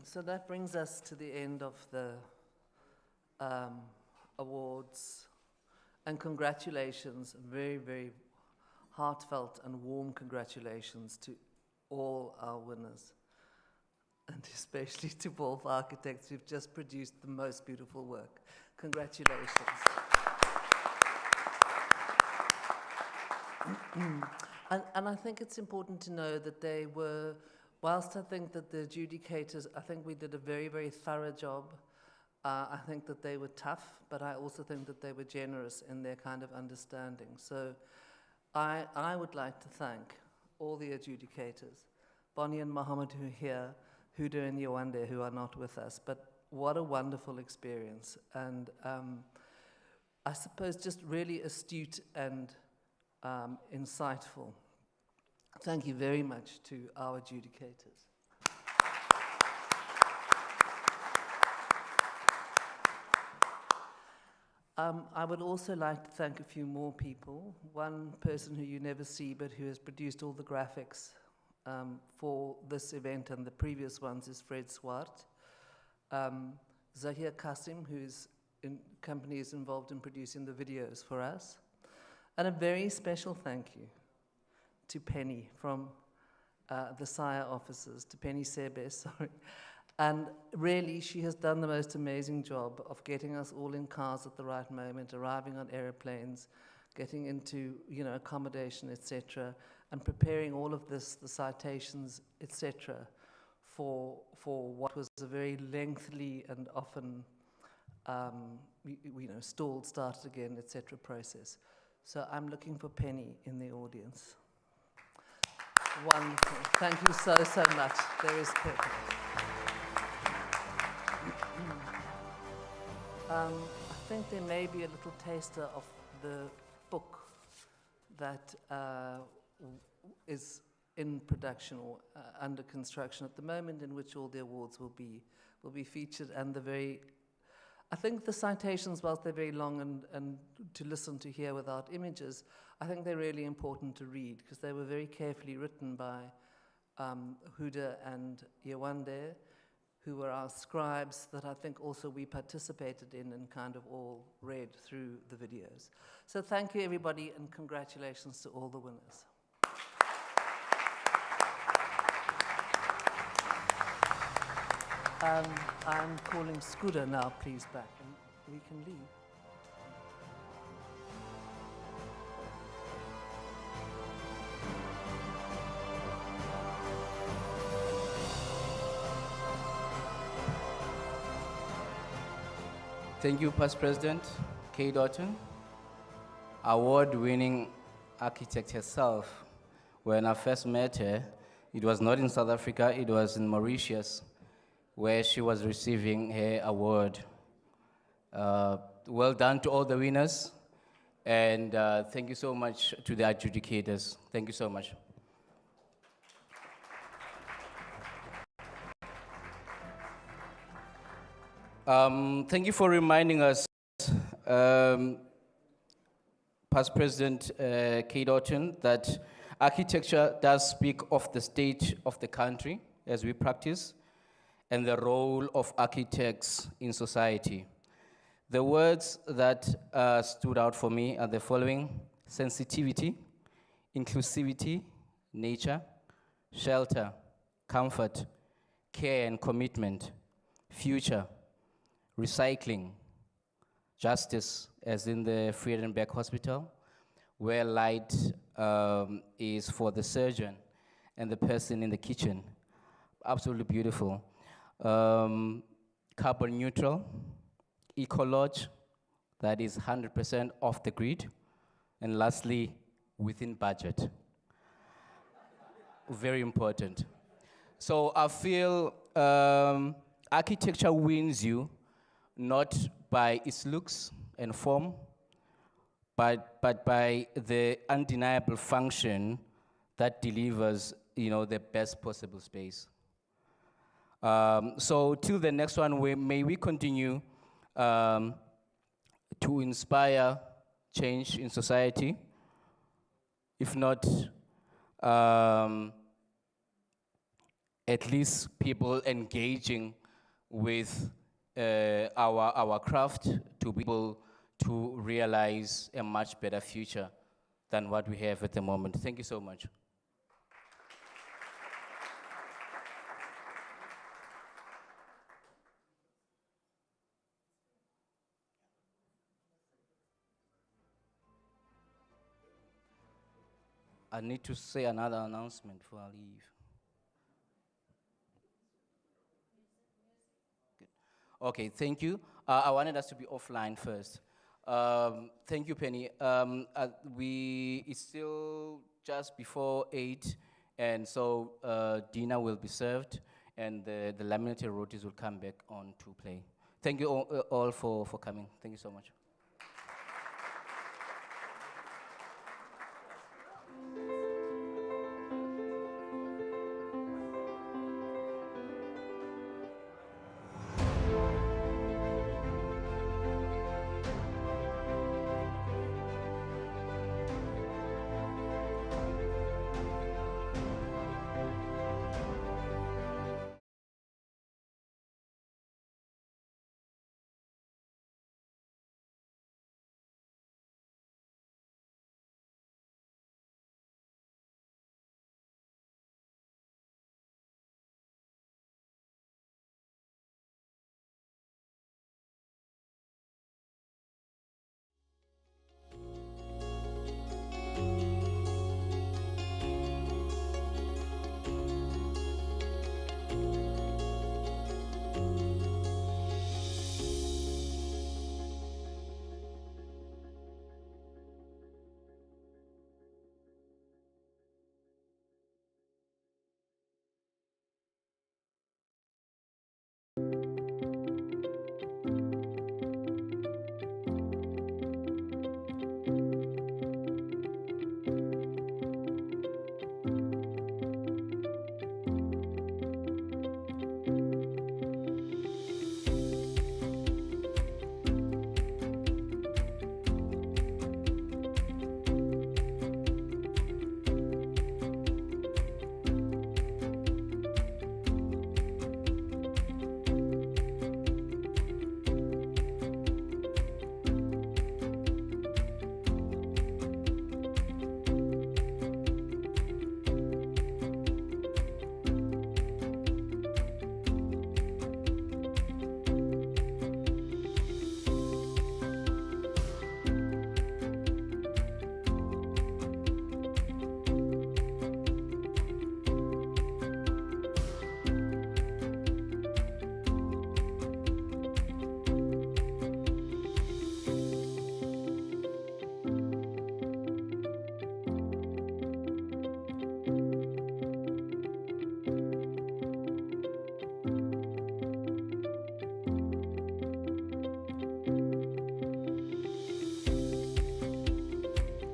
So that brings us to the end of the awards. And congratulations, very, very heartfelt and warm congratulations to all our winners. And especially to Wolf Architects, who've just produced the most beautiful work. Congratulations. And I think it's important to know that they were, whilst I think that the adjudicators, I think we did a very, very thorough job. I think that they were tough, but I also think that they were generous in their kind of understanding. So I would like to thank all the adjudicators, Bonnie and Mohammed who are here, Huda and Yewande who are not with us, but what a wonderful experience. And I suppose just really astute and insightful. Thank you very much to our adjudicators. I would also like to thank a few more people. One person who you never see, but who has produced all the graphics for this event and the previous ones, is Fred Swart. Zahir Kasim, whose company is involved in producing the videos for us. And a very special thank you to Penny from the SAIA offices, to Penny Sebe, sorry. And really, she has done the most amazing job of getting us all in cars at the right moment, arriving on aeroplanes, getting into, accommodation, etc., and preparing all of this, the citations, etc., for what was a very lengthy and often, stalled, started again, etc. process. So I'm looking for Penny in the audience. Wonderful. Thank you so, so much. There is Penny. I think there may be a little taster of the book that is in production or under construction at the moment, in which all the awards will be featured, and I think the citations, whilst they're very long and to listen to hear without images, I think they're really important to read because they were very carefully written by Huda and Yewande, who were our scribes that I think also we participated in and kind of all read through the videos. So thank you, everybody, and congratulations to all the winners. I'm calling Scooter now, please, back, and we can leave. Thank you, Past President Kay Doughton, award-winning architect herself. When I first met her, it was not in South Africa, it was in Mauritius, where she was receiving her award. Well done to all the winners, and thank you so much to the adjudicators. Thank you so much. Thank you for reminding us, Past President Kay Doughton, that architecture does speak of the state of the country as we practice, and the role of architects in society. The words that stood out for me are the following: sensitivity, inclusivity, nature, shelter, comfort, care and commitment, future, recycling, justice, as in the Friedenberg Hospital, where light is for the surgeon and the person in the kitchen. Absolutely beautiful. Carbon neutral, eco-lodge, that is 100% off the grid, and lastly, within budget. Very important. So I feel architecture wins you not by its looks and form, but by the undeniable function that delivers, the best possible space. So till the next one, may we continue to inspire change in society, if not at least people engaging with our craft to be able to realize a much better future than what we have at the moment. Thank you so much. I need to say another announcement before I leave. Okay, thank you. I wanted us to be offline first. Thank you, Penny. It's still just before 8, and so dinner will be served, and the laminated rotis will come back on to play. Thank you all for coming. Thank you so much.